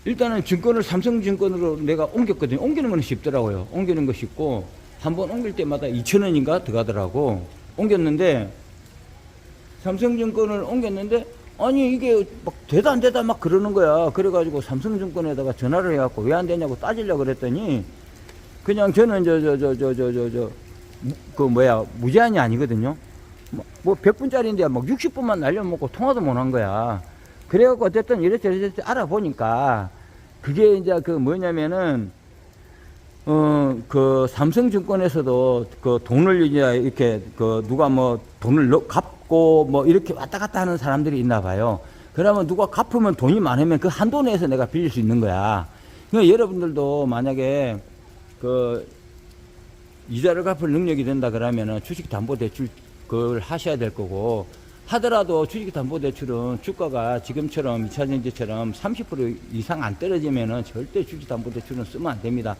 일단은 증권을 삼성증권으로 내가 옮겼거든요. 옮기는 건 쉽더라고요. 옮기는 거 쉽고 한번 옮길 때마다 2,000원인가 들어가더라고. 옮겼는데 삼성증권을 옮겼는데 아니 이게 막 되다 안 되다 막 그러는 거야. 그래가지고 삼성증권에다가 전화를 해갖고 왜 안 되냐고 따지려고 그랬더니 그냥 저는 무제한이 아니거든요. 뭐 100분짜리인데 막 60분만 날려먹고 통화도 못 한 거야. 그래갖고 어쨌든 이렇게 알아보니까 그게 이제 뭐냐면은 삼성증권에서도 돈을 이제 이렇게 누가 뭐 돈을 갚고 뭐 이렇게 왔다 갔다 하는 사람들이 있나 봐요. 그러면 누가 갚으면 돈이 많으면 그 한도 내에서 내가 빌릴 수 있는 거야. 그러니까 여러분들도 만약에 이자를 갚을 능력이 된다 그러면은 주식담보대출 그걸 하셔야 될 거고, 하더라도 주식담보대출은 주가가 지금처럼 2차전지처럼 30% 이상 안 떨어지면은 절대 주식담보대출은 쓰면 안 됩니다.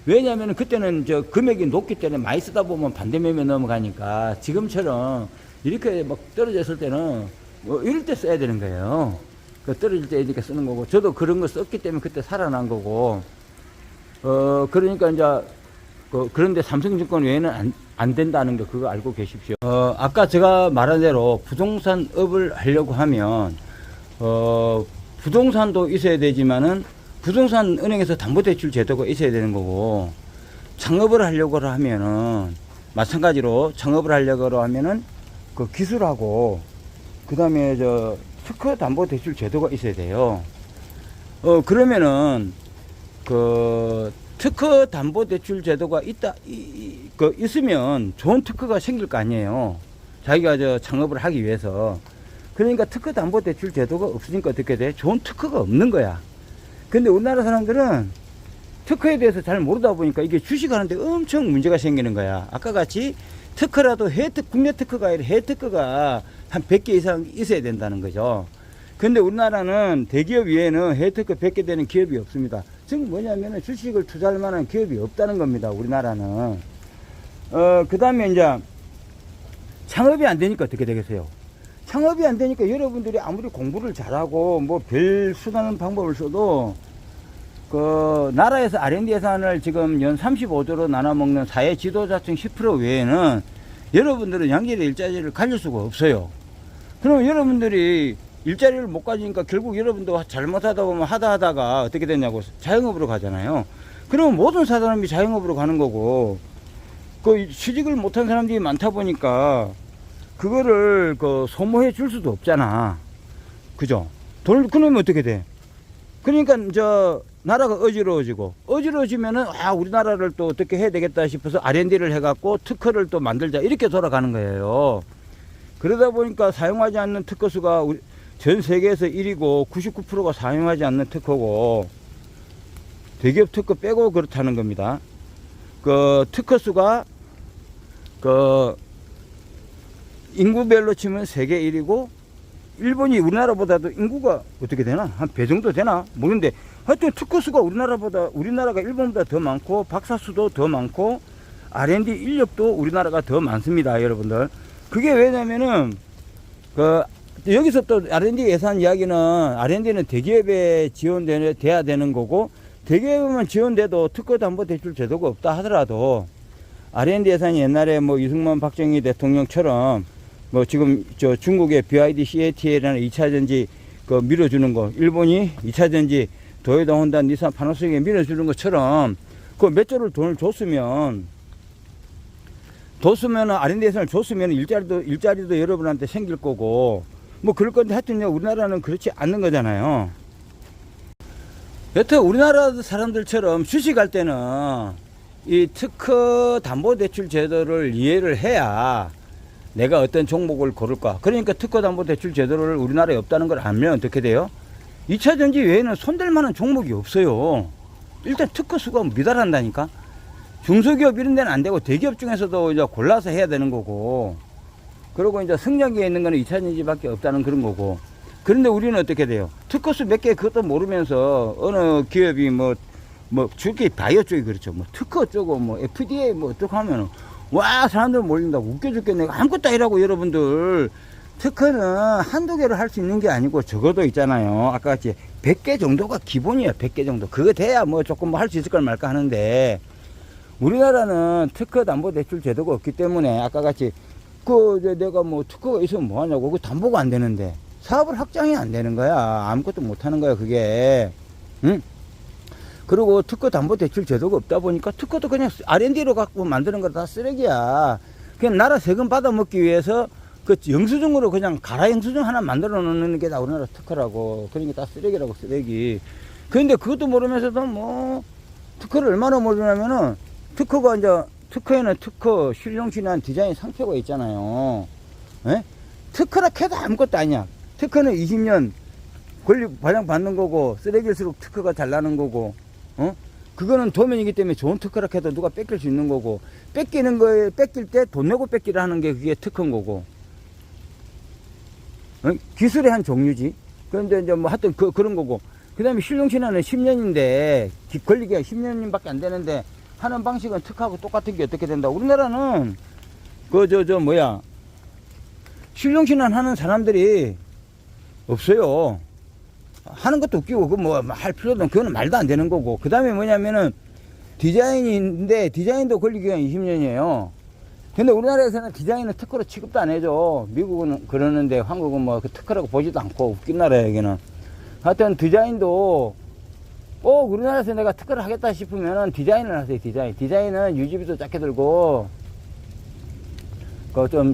왜냐하면 그때는 금액이 높기 때문에 많이 쓰다 보면 반대매매 넘어가니까 지금처럼 이렇게 막 떨어졌을 때는 뭐 이럴 때 써야 되는 거예요. 떨어질 때 이렇게 쓰는 거고, 저도 그런 거 썼기 때문에 그때 살아난 거고, 그러니까 이제 그런데 삼성증권 외에는 안 된다는 거 그거 알고 계십시오. 아까 제가 말한 대로 부동산업을 하려고 하면 부동산도 있어야 되지만은 부동산 은행에서 담보대출 제도가 있어야 되는 거고, 창업을 하려고 하면은 마찬가지로 창업을 하려고 하면은 기술하고 그 다음에 특허 담보대출 제도가 있어야 돼요. 그러면은 특허 담보대출 제도가 있으면 좋은 특허가 생길 거 아니에요. 자기가 창업을 하기 위해서. 그러니까 특허 담보대출 제도가 없으니까 어떻게 돼? 좋은 특허가 없는 거야. 근데 우리나라 사람들은 특허에 대해서 잘 모르다 보니까 이게 주식하는데 엄청 문제가 생기는 거야. 아까 같이 특허라도 국내 특허가 아니라 해외 특허가 한 100개 이상 있어야 된다는 거죠. 근데 우리나라는 대기업 외에는 해외 특허 100개 되는 기업이 없습니다. 지금 뭐냐면은 주식을 투자할 만한 기업이 없다는 겁니다. 우리나라는. 그 다음에 이제 창업이 안 되니까 어떻게 되겠어요? 창업이 안 되니까 여러분들이 아무리 공부를 잘하고 뭐 별 수단한 방법을 써도 나라에서 R&D 예산을 지금 연 35조로 나눠 먹는 사회 지도자층 10% 외에는 여러분들은 양질의 일자리를 가질 수가 없어요. 그럼 여러분들이 일자리를 못 가지니까 결국 여러분도 잘못하다 보면 하다가 어떻게 되냐고 자영업으로 가잖아요. 그러면 모든 사람이 자영업으로 가는 거고, 취직을 못한 사람들이 많다 보니까 그거를 소모해 줄 수도 없잖아. 그죠? 그러면 어떻게 돼? 그러니까 나라가 어지러워지면은 우리나라를 또 어떻게 해야 되겠다 싶어서 R&D를 해갖고 특허를 또 만들자 이렇게 돌아가는 거예요. 그러다 보니까 사용하지 않는 특허 수가 전 세계에서 1위고 99%가 사용하지 않는 특허고, 대기업 특허 빼고 그렇다는 겁니다. 특허 수가 인구별로 치면 세계 1위고, 일본이 우리나라보다도 인구가 어떻게 되나? 한 배 정도 되나? 모르는데, 하여튼 특허 수가 우리나라가 일본보다 더 많고, 박사 수도 더 많고, R&D 인력도 우리나라가 더 많습니다, 여러분들. 그게 왜냐면은, 여기서 또 R&D 예산 이야기는, R&D는 대기업에 지원돼야 되는 거고, 대기업만 지원돼도 특허 담보대출 제도가 없다 하더라도, R&D 예산이 옛날에 뭐 이승만 박정희 대통령처럼, 뭐 지금 중국의 BYD CATL이라는 2차전지 밀어주는 거, 일본이 2차전지 도요타, 혼다, 니산, 파나소닉에 밀어주는 것처럼 그 몇 조를 돈을 줬으면 R&D 예산을 줬으면 일자리도 여러분한테 생길 거고, 뭐 그럴 건데 하여튼 우리나라는 그렇지 않는 거잖아요. 여튼 우리나라 사람들처럼 주식할 때는 이 특허 담보대출 제도를 이해를 해야 내가 어떤 종목을 고를까. 그러니까 특허 담보대출 제도를 우리나라에 없다는 걸 알면 어떻게 돼요? 2차전지 외에는 손댈 만한 종목이 없어요. 일단 특허 수가 미달한다니까. 중소기업 이런 데는 안 되고 대기업 중에서도 이제 골라서 해야 되는 거고, 그리고 이제 성장기에 있는 거는 2차전지밖에 없다는 그런 거고. 그런데 우리는 어떻게 돼요? 특허수 몇 개 그것도 모르면서 어느 기업이 특히 바이오 쪽이 그렇죠. 뭐 특허 쪽고 뭐 FDA 뭐 어떻게 하면은 와 사람들 몰린다고 웃겨 죽겠네. 아무것도 아니라고. 여러분들 특허는 한두 개를 할 수 있는 게 아니고 적어도 있잖아요. 아까 같이 100개 정도가 기본이에요. 100개 정도. 그거 돼야 뭐 조금 뭐 할 수 있을 걸 말까 하는데, 우리나라는 특허 담보 대출 제도가 없기 때문에 아까 같이 내가 뭐 특허가 있으면 뭐 하냐고. 그 담보가 안 되는데 사업을 확장이 안 되는 거야. 아무것도 못 하는 거야, 그게. 응? 그리고 특허 담보 대출 제도가 없다 보니까 특허도 그냥 R&D로 갖고 만드는 거 다 쓰레기야. 그냥 나라 세금 받아 먹기 위해서 그 영수증으로 그냥 가라 영수증 하나 만들어 놓는 게 다 우리나라 특허라고. 그러니까 다 쓰레기라고, 쓰레기. 그런데 그것도 모르면서도 뭐 특허를 얼마나 모르냐면은, 특허에는 특허, 실용신한 디자인 상표가 있잖아요. 에? 특허라 해도 아무것도 아니야. 특허는 20년 권리 발령 받는 거고, 쓰레기일수록 특허가 잘 나는 거고, 그거는 도면이기 때문에 좋은 특허라 해도 누가 뺏길 수 있는 거고, 뺏기는 거에, 뺏길 때 돈 내고 뺏기라 하는 게 그게 특허인 거고, 기술의 한 종류지. 그런데 이제 뭐 하여튼 그런 거고, 그 다음에 실용신안은 10년인데, 권리기간 10년밖에 안 되는데, 하는 방식은 특허하고 똑같은 게 어떻게 된다. 우리나라는, 실용신안 하는 사람들이 없어요. 하는 것도 웃기고, 할 필요도, 그거는 말도 안 되는 거고. 그 다음에 뭐냐면은, 디자인인데, 디자인도 권리기간이 20년이에요. 근데 우리나라에서는 디자인은 특허로 취급도 안 해줘. 미국은 그러는데, 한국은 뭐, 그 특허라고 보지도 않고, 웃긴 나라야, 여기는. 하여튼, 디자인도, 우리나라에서 내가 특허를 하겠다 싶으면은 디자인을 하세요, 디자인. 디자인은 유지비도 작게 들고,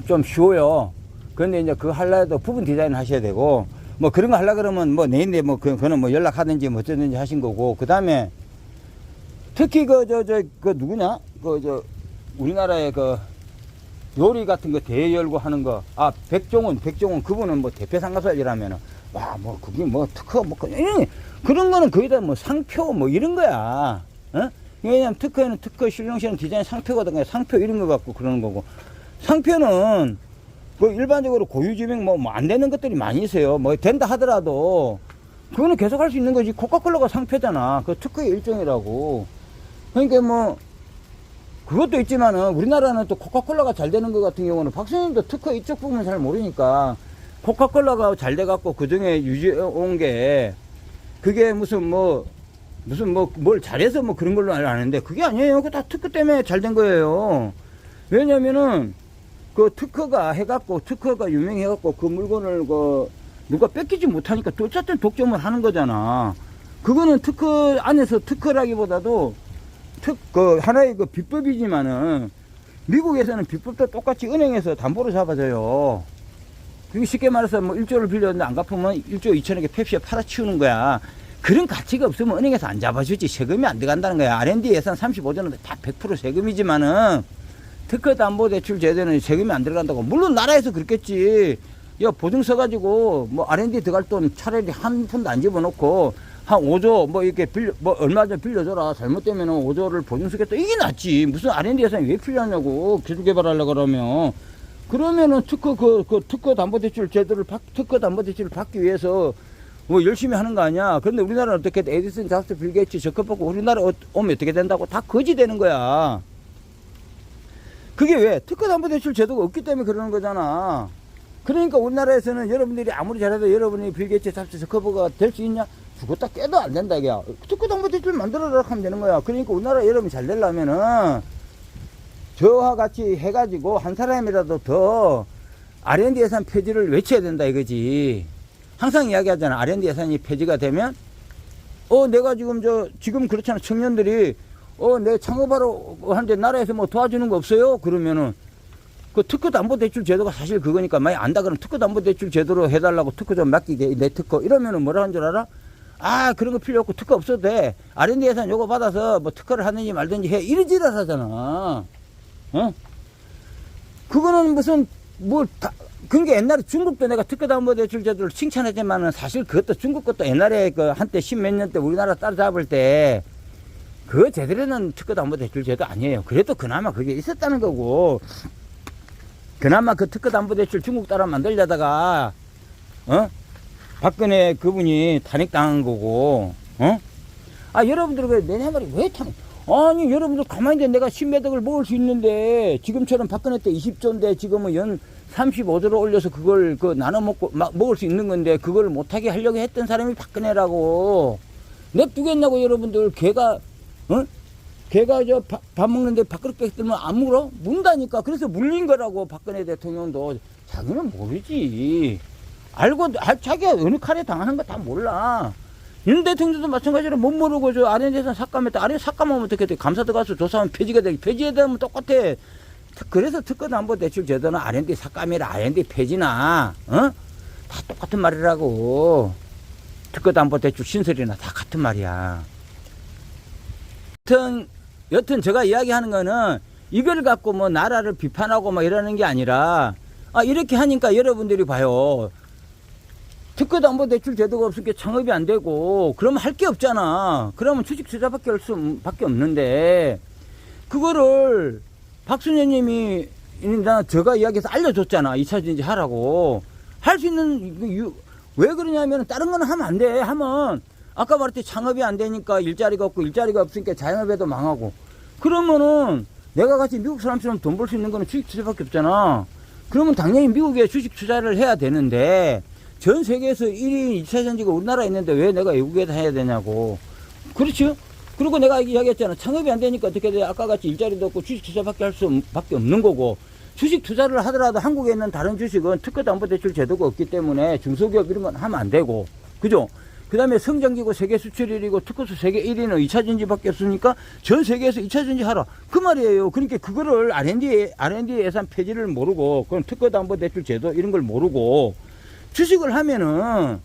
좀 쉬워요. 그런데 이제 그거 하려도 부분 디자인 하셔야 되고, 뭐 그런 거 하려 그러면 뭐 내인데 뭐 그거는 뭐 연락하든지 뭐 어쩌든지 하신 거고. 그 다음에 특히 누구냐? 우리나라의 요리 같은 거 대회 열고 하는 거. 백종원 그분은 뭐 대표 상가설이라면은, 와, 뭐 그게 뭐 특허 뭐 그런 거는 거의 다 뭐 상표 뭐 이런 거야. 왜냐면 특허에는 특허, 실용시에는 디자인 상표거든요. 상표 이런 거 갖고 그러는 거고. 상표는 일반적으로 고유지명 뭐 안 되는 것들이 많이 있어요. 뭐 된다 하더라도 그거는 계속 할 수 있는 거지. 코카콜라가 상표잖아. 그 특허의 일종이라고. 그러니까 뭐 그것도 있지만은, 우리나라는 또 코카콜라가 잘 되는 것 같은 경우는, 박사님도 특허 이쪽 부분 잘 모르니까 코카콜라가 잘 돼갖고 그중에 유지해온 게, 그게 뭘 잘해서 뭐 그런 걸로 아는데, 그게 아니에요. 그거 다 특허 때문에 잘 된 거예요. 왜냐면은 그 특허가 유명해갖고 그 물건을 누가 뺏기지 못하니까 또 어쨌든 독점을 하는 거잖아. 그거는 특허 안에서 특허라기보다도 하나의 비법이지만은, 미국에서는 비법도 똑같이 은행에서 담보로 잡아줘요. 그게 쉽게 말해서 뭐 1조를 빌렸는데 안 갚으면 1조 2천억에 펩시에 팔아치우는 거야. 그런 가치가 없으면 은행에서 안 잡아주지. 세금이 안 들어간다는 거야. R&D 예산 35조는 다 100% 세금이지만은, 특허담보대출 제도는 세금이 안 들어간다고. 물론 나라에서 그렇겠지. 야, 보증 써가지고 뭐 R&D 들어갈 돈 차라리 한 푼도 안 집어넣고 한 5조 뭐 이렇게 얼마 전 빌려줘라. 잘못되면은 5조를 보증 쓰겠다. 이게 낫지. 무슨 R&D 예산이 왜 필요하냐고. 기술 개발하려고 그러면. 그러면은 특허담보대출 제도를 특허담보대출을 받기 위해서 뭐 열심히 하는 거 아니야. 그런데 우리나라는 어떻게 에디슨, 잡스, 빌 게이츠 적합하고 우리나라 오면 어떻게 된다고? 다 거지 되는 거야. 그게 왜? 특허담보대출 제도가 없기 때문에 그러는 거잖아. 그러니까 우리나라에서는 여러분들이 아무리 잘해도 여러분이 빌 게이츠, 잡스, 적합가 될 수 있냐? 죽었다 깨도 안 된다, 이게. 특허담보대출 만들어라 하면 되는 거야. 그러니까 우리나라 여러분이 잘 되려면은, 저와 같이 해가지고 한 사람이라도 더 R&D 예산 폐지를 외쳐야 된다, 이거지. 항상 이야기하잖아. R&D 예산이 폐지가 되면, 내가 지금 그렇잖아. 청년들이, 내 창업하러 하는데 나라에서 뭐 도와주는 거 없어요? 그러면은 그 특허담보대출 제도가 사실 그거니까 만약 안다 그러면 특허담보대출 제도로 해달라고 특허 좀 맡기게 내 특허 이러면은 뭐라 하는 줄 알아? 아 그런 거 필요 없고 특허 없어도 돼. R&D 예산 요거 받아서 뭐 특허를 하든지 말든지 해. 이러지라 하잖아. 어? 그거는 무슨 그러니까 옛날에 중국도 내가 특허담보대출 제도를 칭찬했지만은 사실 그것도 중국 것도 옛날에 그 한때 십몇 년 때 우리나라 따라잡을 때 그거 제대로는 특허담보대출 제도 아니에요. 그래도 그나마 그게 있었다는 거고. 그나마 그 특허담보대출 중국 따라 만들려다가 박근혜 그분이 탄핵당한 거고. 여러분들 그 내 말이 왜 탄핵? 아니 여러분들 가만히 있는데 내가 10매덕을 먹을 수 있는데 지금처럼 박근혜 때 20조인데 지금은 연 35조로 올려서 그걸 나눠 먹을 수 있는 건데 그걸 못하게 하려고 했던 사람이 박근혜라고. 냅두겠냐고 여러분들. 걔가 밥 먹는데 밥그릇 뺏들면 안 물어? 문다니까. 그래서 물린 거라고. 박근혜 대통령도. 자기는 모르지. 자기가 어느 칼에 당하는 거 다 몰라. 윤 대통령도 마찬가지로 못 모르고 R&D에서 삭감했다. R&D 삭감하면 어떻게 돼? 감사 들어가서 조사하면 폐지가 돼. 폐지되면 똑같아. 그래서 특허담보대출 제도는 R&D 삭감이라 R&D 폐지나 다 똑같은 말이라고. 특허담보대출 신설이나 다 같은 말이야. 여튼 제가 이야기하는 거는 이걸 갖고 뭐 나라를 비판하고 뭐 이러는 게 아니라 이렇게 하니까 여러분들이 봐요. 특허담보대출 제도가 없으니까 창업이 안 되고 그러면 할 게 없잖아. 그러면 주식 투자밖에 밖에 없는데 그거를 박순현님이 제가 이야기해서 알려줬잖아. 2차전지 하라고. 할 수 있는 왜 그러냐면 다른 거는 하면 안 돼. 하면 아까 말했듯이 창업이 안 되니까 일자리가 없고 일자리가 없으니까 자영업에도 망하고 그러면은 내가 같이 미국 사람처럼 돈 벌 수 있는 거는 주식 투자밖에 없잖아. 그러면 당연히 미국에 주식 투자를 해야 되는데 전 세계에서 1인 2차전지가 우리나라에 있는데 왜 내가 외국에다 해야 되냐고. 그렇죠? 그리고 내가 이야기했잖아. 창업이 안 되니까 어떻게 돼? 아까 같이 일자리도 없고 주식 투자밖에 밖에 없는 거고. 주식 투자를 하더라도 한국에 있는 다른 주식은 특허담보대출 제도가 없기 때문에 중소기업 이런 건 하면 안 되고. 그죠? 그 다음에 성장기고 세계 수출 1위고 특허수 세계 1위는 2차전지밖에 없으니까 전 세계에서 2차전지 하라. 그 말이에요. 그러니까 그거를 R&D 예산 폐지를 모르고 그럼 특허담보대출 제도 이런 걸 모르고 주식을 하면은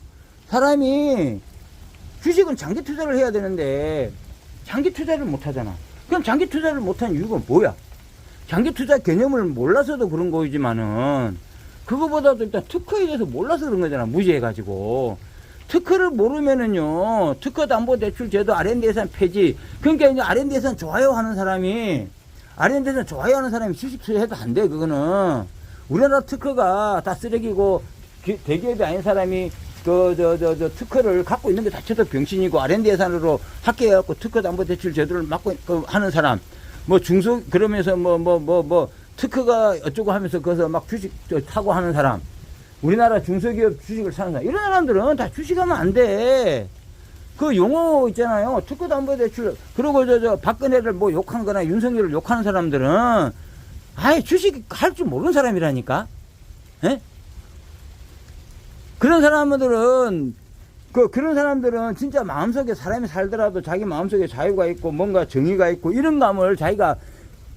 사람이 주식은 장기 투자를 해야 되는데 장기 투자를 못 하잖아. 그럼 장기 투자를 못한 이유가 뭐야? 장기 투자 개념을 몰라서도 그런 거이지만은 그거보다도 일단 특허에 대해서 몰라서 그런 거잖아. 무지해가지고. 특허를 모르면은요, 특허담보대출 제도 R&D 예산 폐지. 그러니까 이제 R&D 예산 좋아요 하는 사람이 주식 투자해도 안 돼, 그거는. 우리나라 특허가 다 쓰레기고, 대기업이 아닌 사람이 특허를 갖고 있는 게 자체도 병신이고, R&D 예산으로 합계해갖고 특허담보대출 제도를 맡고 하는 사람. 그러면서 특허가 어쩌고 하면서 거기서 막 주식 사고 하는 사람. 우리나라 중소기업 주식을 사는 사람. 이런 사람들은 다 주식하면 안 돼. 그 용어 있잖아요. 특허담보대출. 그리고 박근혜를 뭐 욕한 거나 윤석열을 욕하는 사람들은 아예 주식 할 줄 모르는 사람이라니까. 예? 그런 사람들은 진짜 마음속에 사람이 살더라도 자기 마음속에 자유가 있고 뭔가 정의가 있고 이런 감을 자기가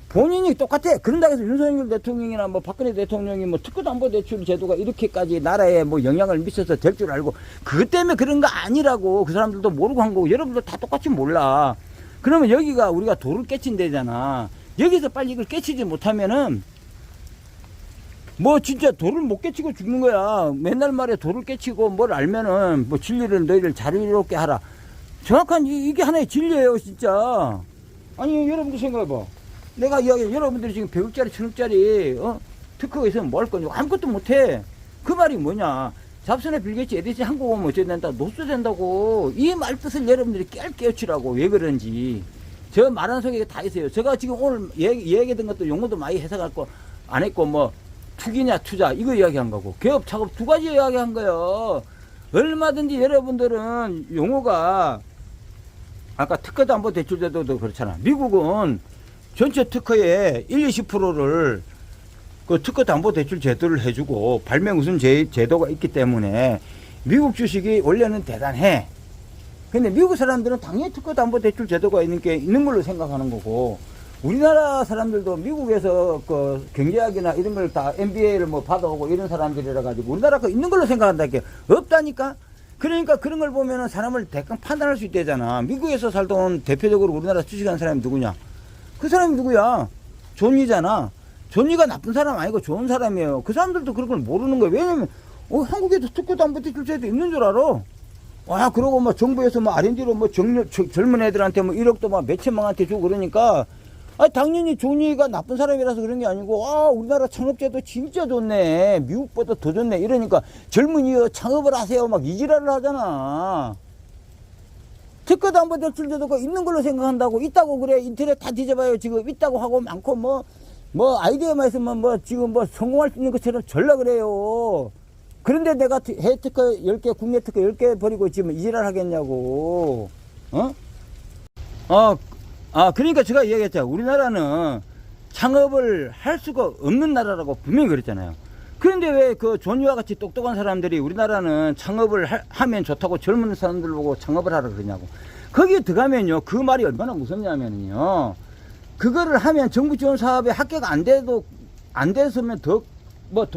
본인이 똑같아. 그런다고 해서 윤석열 대통령이나 뭐 박근혜 대통령이 뭐 특허담보대출 제도가 이렇게까지 나라에 뭐 영향을 미쳐서 될 줄 알고 그것 때문에 그런 거 아니라고 그 사람들도 모르고 한 거고 여러분들 다 똑같이 몰라. 그러면 여기가 우리가 돌을 깨친 데잖아. 여기서 빨리 이걸 깨치지 못하면은 뭐 진짜 돌을 못 깨치고 죽는 거야. 맨날 말에 돌을 깨치고 뭘 알면은 뭐 진리를 너희를 자유롭게 하라. 정확한 이게 하나의 진리예요 진짜. 아니 여러분들 생각해봐. 내가 이야기 여러분들이 지금 100억짜리 1000억짜리 특허가 있으면 뭐 할 거냐고. 아무것도 못해. 그 말이 뭐냐. 잡선의 빌게이츠 에디슨 한국 오면 어쩌야 된다. 노스 된다고. 이 말 뜻을 여러분들이 깨우치라고. 왜 그런지. 저 말하는 속에 다 있어요. 제가 지금 오늘 얘기했던 것도 용어도 많이 해석할 거 안 했고 뭐 투기냐 투자 이거 이야기한 거고 개업 작업 두 가지 이야기한 거예요. 얼마든지 여러분들은 용어가 아까 특허담보대출제도도 그렇잖아. 미국은 전체 특허의 20%를 그 특허담보대출 제도를 해주고 발명 우선 제도가 있기 때문에 미국 주식이 원래는 대단해. 근데 미국 사람들은 당연히 특허담보대출 제도가 있는 걸로 생각하는 거고, 우리나라 사람들도 미국에서 그 경제학이나 이런 걸 다 MBA를 뭐 받아오고 이런 사람들이라 가지고 우리나라 거 있는 걸로 생각한다니까. 없다니까? 그러니까 그런 걸 보면은 사람을 대강 판단할 수 있대잖아. 미국에서 살다 온 대표적으로 우리나라 주식하는 사람이 누구냐? 그 사람이 누구야? 존이잖아. 존이가 나쁜 사람 아니고 좋은 사람이에요. 그 사람들도 그런 걸 모르는 거예요. 왜냐면, 한국에도 특허담보대출 제도 있는 줄 알아. 와, 그러고 뭐 정부에서 뭐 R&D로 뭐 젊은 애들한테 뭐 1억도 막 몇천만한테 주고 그러니까, 당연히 존이가 나쁜 사람이라서 그런 게 아니고, 우리나라 창업제도 진짜 좋네. 미국보다 더 좋네. 이러니까 젊은이여 창업을 하세요. 막 이지랄을 하잖아. 특허담보대출 제도가 있는 걸로 생각한다고. 있다고 그래. 인터넷 다 뒤져봐요. 지금 있다고 하고 많고 뭐 아이디어만 있으면 뭐 지금 뭐 성공할 수 있는 것처럼 전라 그래요. 그런데 내가 해외 특허 10개, 국내 특허 10개 버리고 지금 이지랄 하겠냐고. 그러니까 제가 얘기했잖아요. 우리나라는 창업을 할 수가 없는 나라라고 분명히 그랬잖아요. 그런데 왜 그 존이와 같이 똑똑한 사람들이 우리나라는 창업을 하면 좋다고 젊은 사람들 보고 창업을 하라 그러냐고. 거기에 들어가면요, 그 말이 얼마나 무섭냐면요, 그거를 하면 정부 지원 사업에 합격 안 됐으면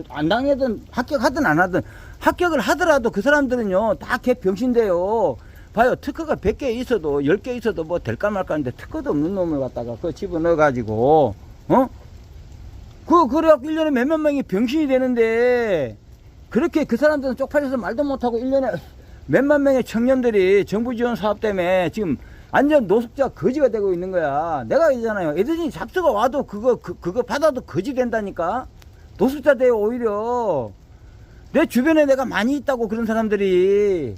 안 당하든 합격하든 안 하든, 합격을 하더라도 그 사람들은요, 다 개병신돼요. 봐요. 특허가 100개 있어도 10개 있어도 뭐 될까 말까 하는데 특허도 없는 놈을 갖다가 그거 집어넣어가지고, 그래갖고 1년에 몇몇 명이 병신이 되는데, 그렇게 그 사람들은 쪽팔려서 말도 못하고 1년에 몇만 명의 청년들이 정부 지원 사업 때문에 지금 완전 노숙자 거지가 되고 있는 거야. 내가 얘기잖아요. 애들이 잡수가 와도 그거 받아도 거지 된다니까? 노숙자 돼요, 오히려. 내 주변에 내가 많이 있다고, 그런 사람들이.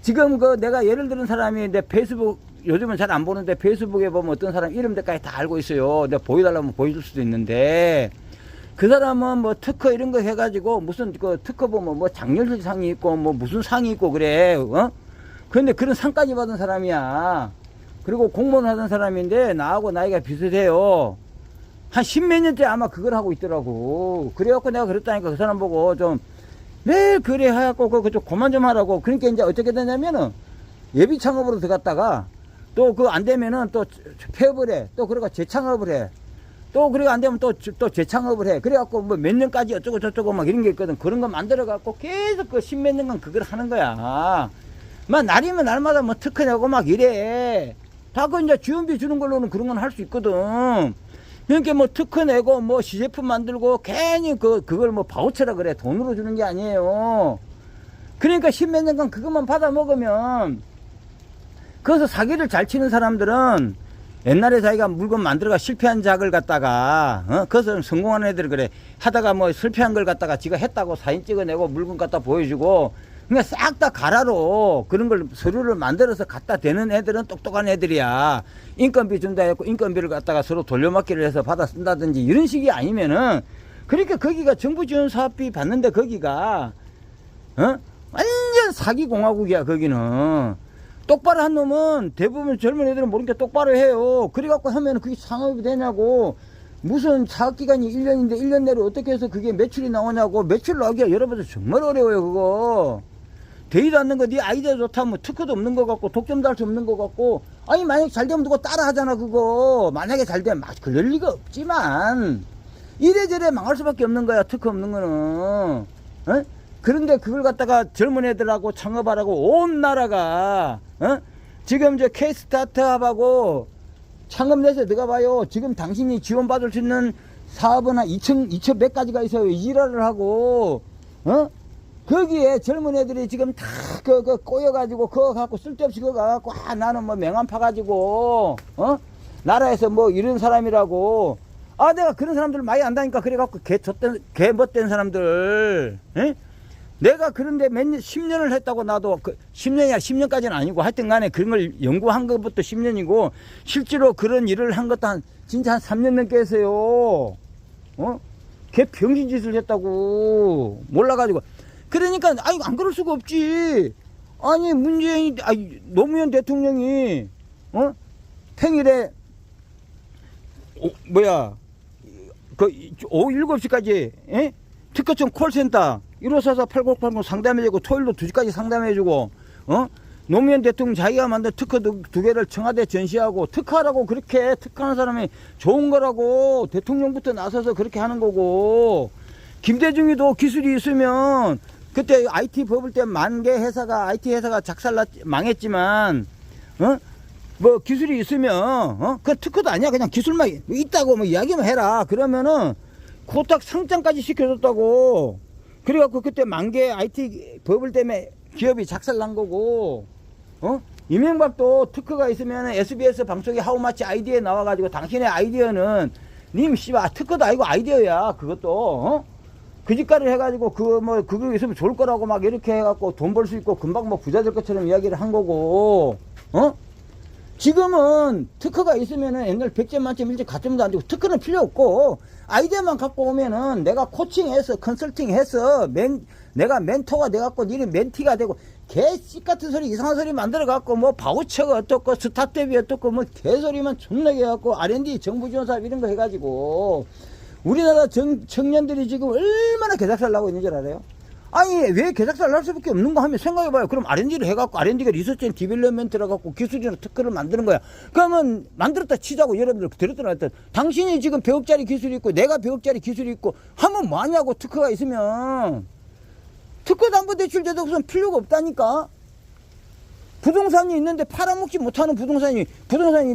지금 내가 예를 들은 사람이 내 페이스북, 요즘은 잘 안 보는데 페이스북에 보면 어떤 사람 이름들까지 다 알고 있어요. 내가 보여달라면 보여줄 수도 있는데, 그 사람은 뭐 특허 이런 거 해가지고 무슨 그 특허 보면 뭐 장렬상이 있고 뭐 무슨 상이 있고 그래. 그런데 그런 상까지 받은 사람이야. 그리고 공무원 하던 사람인데 나하고 나이가 비슷해요. 한 십몇 년째 아마 그걸 하고 있더라고. 그래갖고 내가 그랬다니까. 그 사람 보고 좀 매일 그래 해갖고 그거 좀 그만 좀 하라고. 그러니까 이제 어떻게 되냐면은 예비 창업으로 들어갔다가 또 그거 안 되면은 또 폐업을 해. 또 그러고 재창업을 해. 또 그리고 안 되면 또 재창업을 해. 그래갖고 뭐 몇 년까지 어쩌고 저쩌고 막 이런 게 있거든. 그런 거 만들어갖고 계속 그 십몇 년간 그걸 하는 거야. 막 날이면 날마다 뭐 특허 내고 막 이래. 다 그 이제 지원비 주는 걸로는 그런 건 할 수 있거든. 그러니까 뭐 특허 내고 뭐 시제품 만들고 괜히 그걸 뭐 바우처라 그래. 돈으로 주는 게 아니에요. 그러니까 십몇 년간 그것만 받아 먹으면, 거기서 사기를 잘 치는 사람들은 옛날에 자기가 물건 만들어가 실패한 작을 갖다가, 그것은 성공한 애들 그래. 하다가 뭐 실패한 걸 갖다가 지가 했다고 사진 찍어내고 물건 갖다 보여주고, 그러니까 싹 다 가라로 그런 걸 서류를 만들어서 갖다 대는 애들은 똑똑한 애들이야. 인건비 준다 했고 인건비를 갖다가 서로 돌려막기를 해서 받아 쓴다든지 이런 식이 아니면은, 그러니까 거기가 정부 지원 사업비 받는데 거기가, 완전 사기공화국이야, 거기는. 똑바로 한 놈은 대부분 젊은 애들은 모르니까 똑바로 해요. 그래갖고 하면 그게 창업이 되냐고. 무슨 사업기간이 1년인데 1년 내로 어떻게 해서 그게 매출이 나오냐고. 매출 나오기가 여러분들 정말 어려워요, 그거. 되지도 않는 거, 네 아이디어 좋다면 특허도 없는 거 같고, 독점도 할 수 없는 거 같고. 아니, 만약에 잘 되면 누가 따라 하잖아, 그거. 만약에 잘 되면 막 그럴 리가 없지만, 이래저래 망할 수밖에 없는 거야, 특허 없는 거는. 그런데 그걸 갖다가 젊은 애들하고 창업하라고 온 나라가, 지금 이제 K-스타트업하고 창업넷에 들어가봐요. 지금 당신이 지원받을 수 있는 사업은 한 2천 몇 가지가 있어요. 일화를 하고, 거기에 젊은 애들이 지금 다 꼬여가지고 그거 갖고 쓸데없이 그거 갖고 나는 뭐 명함 파가지고 나라에서 뭐 이런 사람이라고. 내가 그런 사람들 많이 안다니까. 그래갖고 개 못된 사람들. 내가 그런데 10년을 했다고. 나도 10년이야 10년까지는 아니고 하여튼 간에 그런 걸 연구한 것부터 10년이고 실제로 그런 일을 한 것도 진짜 한 3년 넘게 했어요. 개 병신짓을 했다고 몰라가지고. 그러니까 안 그럴 수가 없지. 아니 문재인 노무현 대통령이 평일에 오후 7시까지 특허청 콜센터 1544-8080 상담해주고 토요일도 2시까지 상담해주고 노무현 대통령 자기가 만든 특허 두 개를 청와대 전시하고, 특허라고 그렇게 특허하는 사람이 좋은 거라고 대통령부터 나서서 그렇게 하는 거고, 김대중이도 기술이 있으면 그때 IT 버블 때 만 개 회사가 IT 회사가 망했지만 뭐 기술이 있으면 그 특허도 아니야. 그냥 기술만 있다고 뭐 이야기만 해라. 그러면은 코딱 상장까지 시켜줬다고. 그래갖고 그때 만 개 IT 버블 때문에 기업이 작살난 거고. 이명박도 특허가 있으면 SBS 방송에 하우마치 아이디어에 나와가지고 당신의 아이디어는 님 씨발 특허도 아니고 아이디어야. 그것도 그 집가를 해가지고 그거 있으면 좋을 거라고 막 이렇게 해갖고 돈 벌 수 있고 금방 뭐 부자 될 것처럼 이야기를 한 거고. 지금은 특허가 있으면은 옛날 100점 만점 1점 가점도 안 되고 특허는 필요 없고 아이디어만 갖고 오면은 내가 코칭해서 컨설팅해서 내가 멘토가 돼갖고 니는 멘티가 되고 개씨 같은 소리 이상한 소리 만들어 갖고 뭐 바우처가 어떻고 스타트업이 어떻고 뭐 개소리만 존나게 해갖고 R&D 정부 지원 사업 이런 거 해가지고 우리나라 청년들이 지금 얼마나 개작살 나고 있는 줄 알아요? 아니 왜 개작살 날 수밖에 없는 거 하면 생각해봐요. 그럼 R&D를 해갖고 R&D가 리서치 앤 디벨롭먼트를 해갖고 기술이나 특허를 만드는 거야. 그러면 만들었다 치자고 여러분들 들었더라 했더니 당신이 지금 100억짜리 기술이 있고 내가 100억짜리 기술이 있고 하면 뭐하냐고. 특허가 있으면 특허담보대출제도 우선 필요가 없다니까. 부동산이 있는데 팔아먹지 못하는 부동산이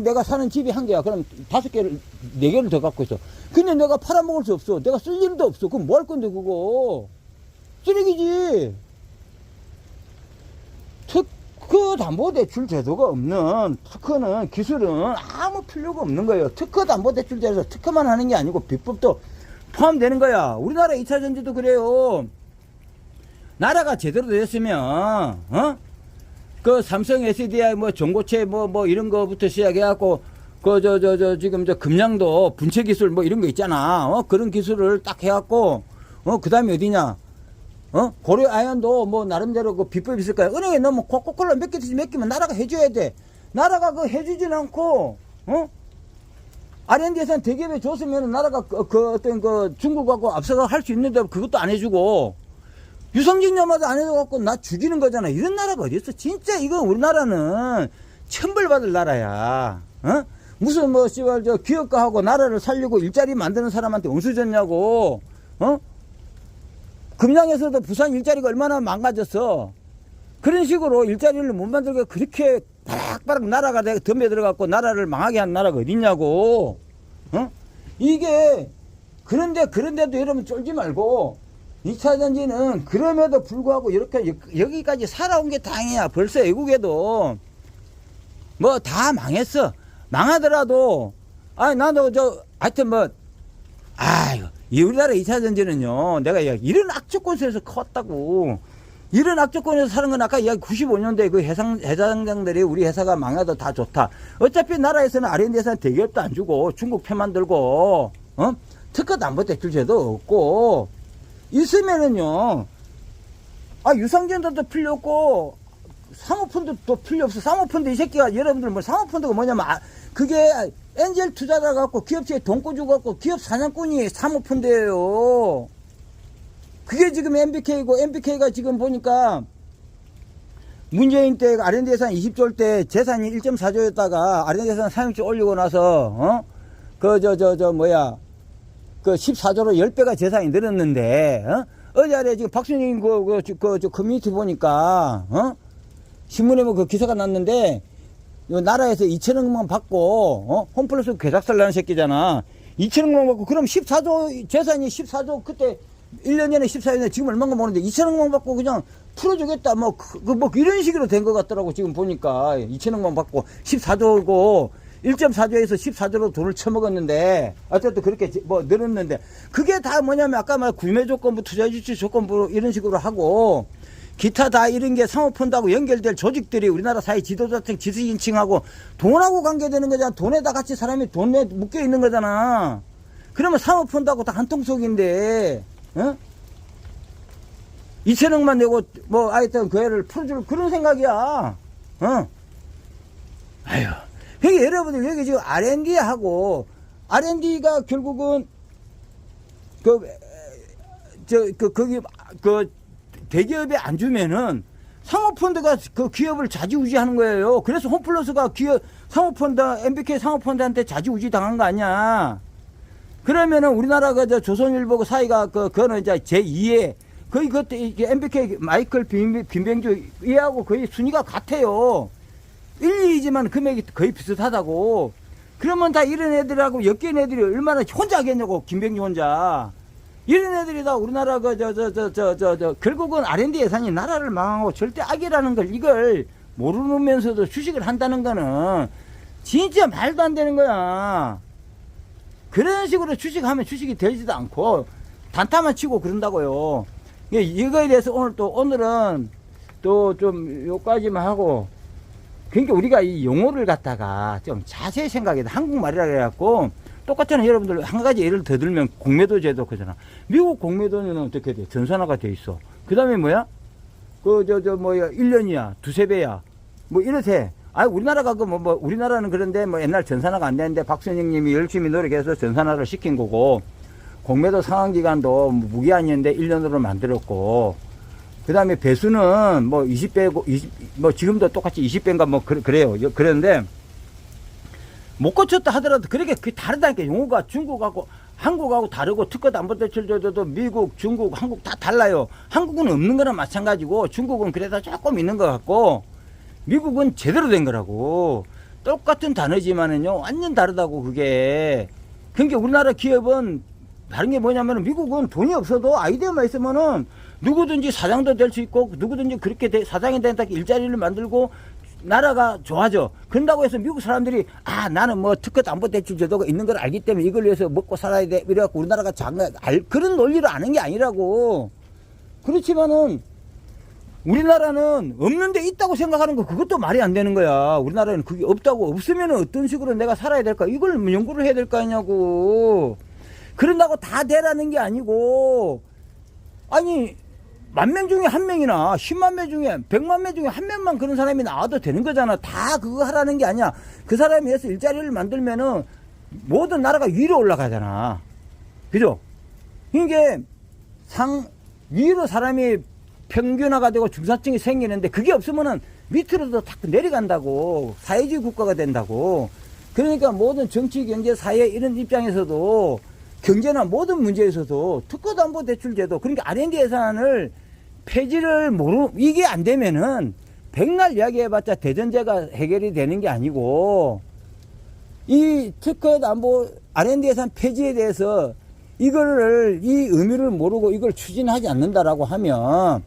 내가 사는 집이 한 개야. 그럼 5개를 4개를 더 갖고 있어. 근데 내가 팔아먹을 수 없어. 내가 쓸 일도 없어. 그럼 뭐 할 건데 그거 쓰레기지. 특허담보대출 제도가 없는 특허는 기술은 아무 필요가 없는 거예요. 특허담보대출제에서 특허만 하는 게 아니고 비법도 포함되는 거야. 우리나라 2차 전지도 그래요. 나라가 제대로 됐으면 그 삼성 SDI 뭐 전고체 뭐 이런 거부터 시작해갖고 지금 금량도 분체 기술 뭐 이런 거 있잖아. 그런 기술을 딱 해갖고 그 다음에 어디냐 고려 아연도 뭐 나름대로 그 비법이 있을 거야. 은행에 넣으면 코카콜라 몇 개씩 맡기면 나라가 해줘야 돼. 나라가 그 해주진 않고 R&D 예산 대기업에 줬으면 나라가 어떤 중국하고 앞서가 할 수 있는데 그것도 안 해주고 유성직녀마다 안 해줘갖고 나 죽이는 거잖아. 이런 나라가 어디 있어? 진짜 이거 우리나라는 천벌받을 나라야. 무슨 뭐 씨발 기업가하고 나라를 살리고 일자리 만드는 사람한테 온수 줬냐고. 금양에서도 부산 일자리가 얼마나 망가졌어. 그런 식으로 일자리를 못 만들고 그렇게 바락바락 나라가 덤벼 들어갖고 나라를 망하게 한 나라가 어딨냐고. 이게 그런데도 여러분 쫄지 말고 2차 전지는 그럼에도 불구하고 이렇게 여기까지 살아온 게 다행이야. 벌써 외국에도 뭐 다 망했어. 망하더라도 나도 하여튼 이 우리나라 2차 전지는요, 내가 이런 악조건에서 컸다고. 이런 악조건에서 사는 건 아까 이야기 95년도에 그 회장들이 우리 회사가 망해도 다 좋다. 어차피 나라에서는 R&D 예산 대기업도 안 주고 중국 편만 들고 특허담보대출제도 없고 있으면은요, 유상전자도 필요 없고 사모펀드도 필요 없어. 사모펀드 이 새끼가 여러분들 뭐 사모펀드가 뭐냐면 그게 엔젤 투자자 갖고 기업체에 돈 꿔주고 갖고 기업 사냥꾼이 사모펀드예요. 그게 지금 MBK고 MBK가 지금 보니까 문재인 때 R&D 예산 20조일 때 재산이 1.4조였다가 R&D 예산 3조 올리고 나서 그 14조로 10배가 재산이 늘었는데 어제 아래 지금 박순영 그 커뮤니티 보니까 신문에 뭐 그 기사가 났는데 나라에서 2천억만 받고 홈플러스 괴작살 나는 새끼잖아. 2천억만 받고 그럼 14조 재산이 14조 그때 1년 전에 14년 지금 얼마나 모르는데 2천억만 받고 그냥 풀어주겠다 뭐 이런 식으로 된 것 같더라고. 지금 보니까 2천억만 받고 14조고 1.4조에서 14조로 돈을 쳐먹었는데 어쨌든 그렇게 뭐 늘었는데 그게 다 뭐냐면 아까 말 구매 조건부 투자 유치 조건부 이런 식으로 하고 기타 다 이런 게 사모펀드하고 연결될 조직들이 우리나라 사회 지도자층 지식인층하고 돈하고 관계되는 거잖아. 돈에다 같이 사람이 돈에 묶여 있는 거잖아. 그러면 사모펀드하고 다 한통속인데 2천억만 내고 뭐 하여튼 그 애를 풀어줄 그런 생각이야. 아휴. 그러니까 여러분들 여기 지금 R&D하고 R&D가 결국은 거기 대기업에 안 주면은 상호펀드가 그 기업을 좌지우지하는 거예요. 그래서 홈플러스가 상호펀드, MBK 상호펀드한테 좌지우지 당한 거 아니야. 그러면은 우리나라가 조선일보 사이가 그거는 이제 제2의 거의 그때 MBK 마이클 김병주 얘하고 거의 순위가 같아요. 1, 2이지만 금액이 거의 비슷하다고. 그러면 다 이런 애들하고 엮인 애들이 얼마나 혼자 하겠냐고, 김병주 혼자. 이런 애들이 다 우리나라가 결국은 R&D 예산이 나라를 망하고 절대 악이라는 걸 이걸 모르면서도 주식을 한다는 거는 진짜 말도 안 되는 거야. 그런 식으로 주식하면 주식이 되지도 않고 단타만 치고 그런다고요. 이거에 대해서 오늘은 또 좀 요까지만 하고, 그러니까 우리가 이 용어를 갖다가 좀 자세히 생각해야 돼. 한국말이라 그래갖고 똑같잖아. 여러분들 한 가지 예를 더 들면 공매도 제도 그잖아. 미국 공매도는 어떻게 돼? 전산화가 돼 있어. 그 다음에 뭐야? 뭐야, 1년이야, 두세 배야. 뭐 이렇대. 우리나라가 우리나라는 그런데 옛날 전산화가 안 되는데 박선영 님이 열심히 노력해서 전산화를 시킨 거고, 공매도 상환기간도 무기한이었는데 1년으로 만들었고, 그 다음에 배수는 20배, 지금도 똑같이 20배인가 그래요. 그런데, 못 고쳤다 하더라도 그렇게 다르다니까. 용어가 중국하고, 한국하고 다르고, 특허담보대출제도도 미국, 중국, 한국 다 달라요. 한국은 없는 거랑 마찬가지고, 중국은 그래도 조금 있는 것 같고, 미국은 제대로 된 거라고. 똑같은 단어지만은요, 완전 다르다고, 그게. 그러니까 우리나라 기업은 다른 게 뭐냐면은, 미국은 돈이 없어도 아이디어만 있으면은 누구든지 사장도 될 수 있고, 누구든지 그렇게 사장이 된다 일자리를 만들고 나라가 좋아져. 그런다고 해서 미국 사람들이 나는 특허담보대출 제도가 있는 걸 알기 때문에 이걸 위해서 먹고 살아야 돼 이래갖고 우리나라가 그런 논리로 아는 게 아니라고. 그렇지만은 우리나라는 없는데 있다고 생각하는 거, 그것도 말이 안 되는 거야. 우리나라는 그게 없다고. 없으면은 어떤 식으로 내가 살아야 될까, 이걸 연구를 해야 될 거 아니냐고. 그런다고 다 되라는 게 아니고, 아니 10,000명 중에 1명이나 10만 명 중에 100만 명 중에 1명만 그런 사람이 나와도 되는 거잖아. 다 그거 하라는 게 아니야. 그 사람이 해서 일자리를 만들면은 모든 나라가 위로 올라가잖아. 그죠? 이게 위로 사람이 평균화가 되고 중산층이 생기는데, 그게 없으면은 밑으로도 자꾸 내려간다고. 사회주의 국가가 된다고. 그러니까 모든 정치, 경제, 사회 이런 입장에서도, 경제나 모든 문제에서도 특허담보대출제도, 그러니까 R&D 예산을 폐지를 이게 안 되면은 백날 이야기해봤자 대전제가 해결이 되는 게 아니고, 이 특허담보 R&D 예산 폐지에 대해서 이 의미를 모르고 이걸 추진하지 않는다라고 하면,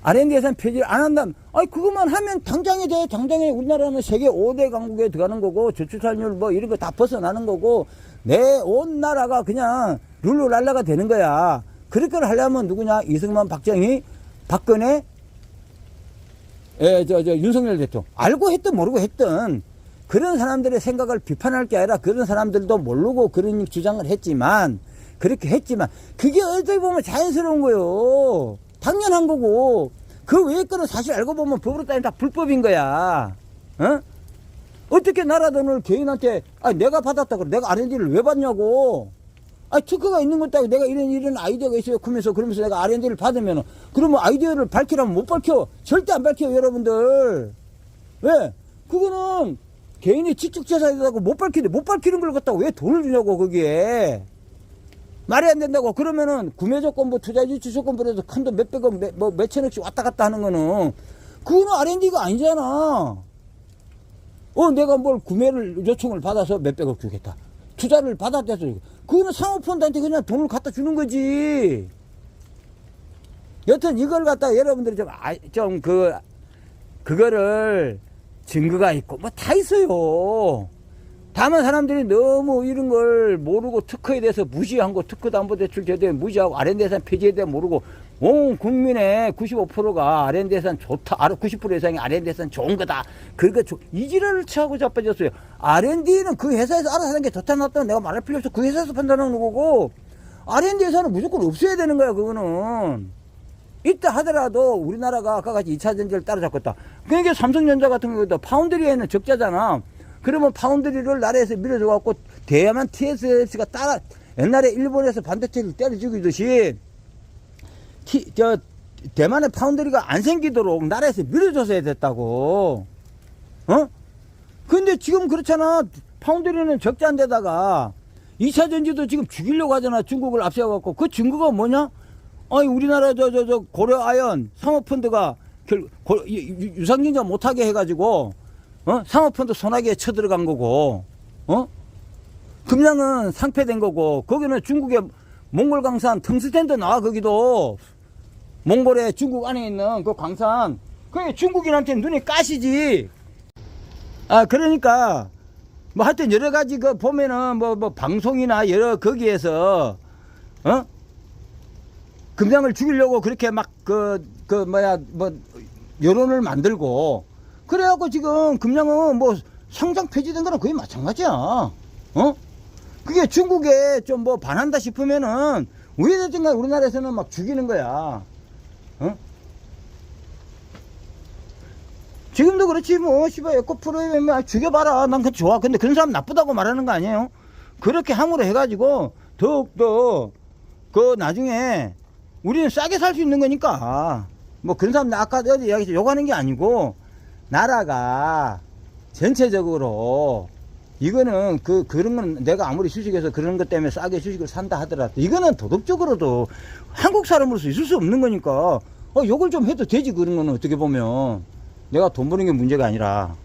R&D 예산 폐지를 안 한다면, 그것만 하면 당장에 우리나라는 세계 5대 강국에 들어가는 거고, 저출산율 이런 거 다 벗어나는 거고, 내 온 나라가 그냥 룰루랄라가 되는 거야. 그렇게 하려면 누구냐? 이승만, 박정희, 박근혜, 윤석열 대통령. 알고 했든 모르고 했든 그런 사람들의 생각을 비판할 게 아니라, 그런 사람들도 모르고 그런 주장을 했지만, 그렇게 했지만, 그게 어떻게 보면 자연스러운 거요. 당연한 거고, 그 외의 거는 사실 알고 보면 법으로 따지면 다 불법인 거야. 어떻게 나라 돈을 개인한테, 내가 받았다 그래. 내가 R&D를 왜 받냐고. 특허가 있는 것도 아니고 내가 이런 아이디어가 있어요. 그러면서 내가 R&D를 받으면, 그러면 아이디어를 밝히라면 못 밝혀. 절대 안 밝혀요, 여러분들. 왜? 그거는 개인의 지적재산이라고 못 밝히는 걸 갖다가 왜 돈을 주냐고, 거기에. 말이 안 된다고. 그러면은 구매 조건부, 투자 유치 조건부에서 큰 돈 몇백억, 몇천억씩 왔다 갔다 하는 거는, 그거는 R&D가 아니잖아. 내가 구매를 요청을 받아서 몇백억 주겠다. 투자를 받았대서, 그거는 상호펀드한테 그냥 돈을 갖다 주는 거지. 여튼 이걸 갖다가 여러분들이 그거를 증거가 있고 다 있어요. 다만 사람들이 너무 이런 걸 모르고 특허에 대해서 무시한 거, 특허담보대출 제도에 무시하고 R&D 예산 폐지에 대해 모르고, 온 국민의 95%가 R&D 예산 좋다, 90% 이상이 R&D 예산 좋은 거다. 이 지랄을 취하고 자빠졌어요. R&D는 그 회사에서 알아서 하는 게 좋다 낫다 내가 말할 필요 없어. 그 회사에서 판단하는 거고, R&D 예산은 무조건 없어야 되는 거야, 그거는. 있다 하더라도 우리나라가 아까 같이 2차 전지를 따라잡겠다. 그러니까 삼성전자 같은 경우도 파운드리에는 적자잖아. 그러면 파운드리를 나라에서 밀어줘갖고 대야만 TSMC가 옛날에 일본에서 반도체를 때려 죽이듯이 대만의 파운드리가 안 생기도록 나라에서 밀어줬어야 됐다고. 어? 근데 지금 그렇잖아. 파운드리는 적자인데다가 2차 전지도 지금 죽이려고 하잖아. 중국을 앞세워갖고. 그 증거가 뭐냐? 아니, 우리나라 고려아연 사모펀드가 유상증자 못하게 해가지고, 사모펀드 소나기에 쳐들어간 거고, 금량은 상폐된 거고, 거기는 중국의 몽골 강산 텅스텐도 나와, 거기도. 몽골에 중국 안에 있는 그 강산. 그게 중국인한테 눈이 까시지. 아, 그러니까, 뭐 하여튼 여러 가지 그 보면은 뭐 방송이나 여러 거기에서, 금량을 죽이려고 그렇게 막 여론을 만들고, 그래갖고 지금 금량은 뭐 상장 폐지된 거랑 거의 마찬가지야. 그게 중국에 좀 뭐 반한다 싶으면은, 우리나라 우리나라에서는 막 죽이는 거야. 지금도 그렇지 뭐 씨발 에코프로에 죽여봐라. 난 그거 좋아. 근데 그런 사람 나쁘다고 말하는 거 아니에요. 그렇게 함으로 해가지고 더욱더 그 나중에 우리는 싸게 살 수 있는 거니까. 뭐 그런 사람 아까 어디 이야기해서 욕하는 게 아니고, 나라가 전체적으로 이거는 그런 건 내가 아무리 주식에서 그런 것 때문에 싸게 주식을 산다 하더라도 이거는 도덕적으로도 한국 사람으로서 있을 수 없는 거니까 욕을 좀 해도 되지. 그런 거는 어떻게 보면 내가 돈 버는 게 문제가 아니라.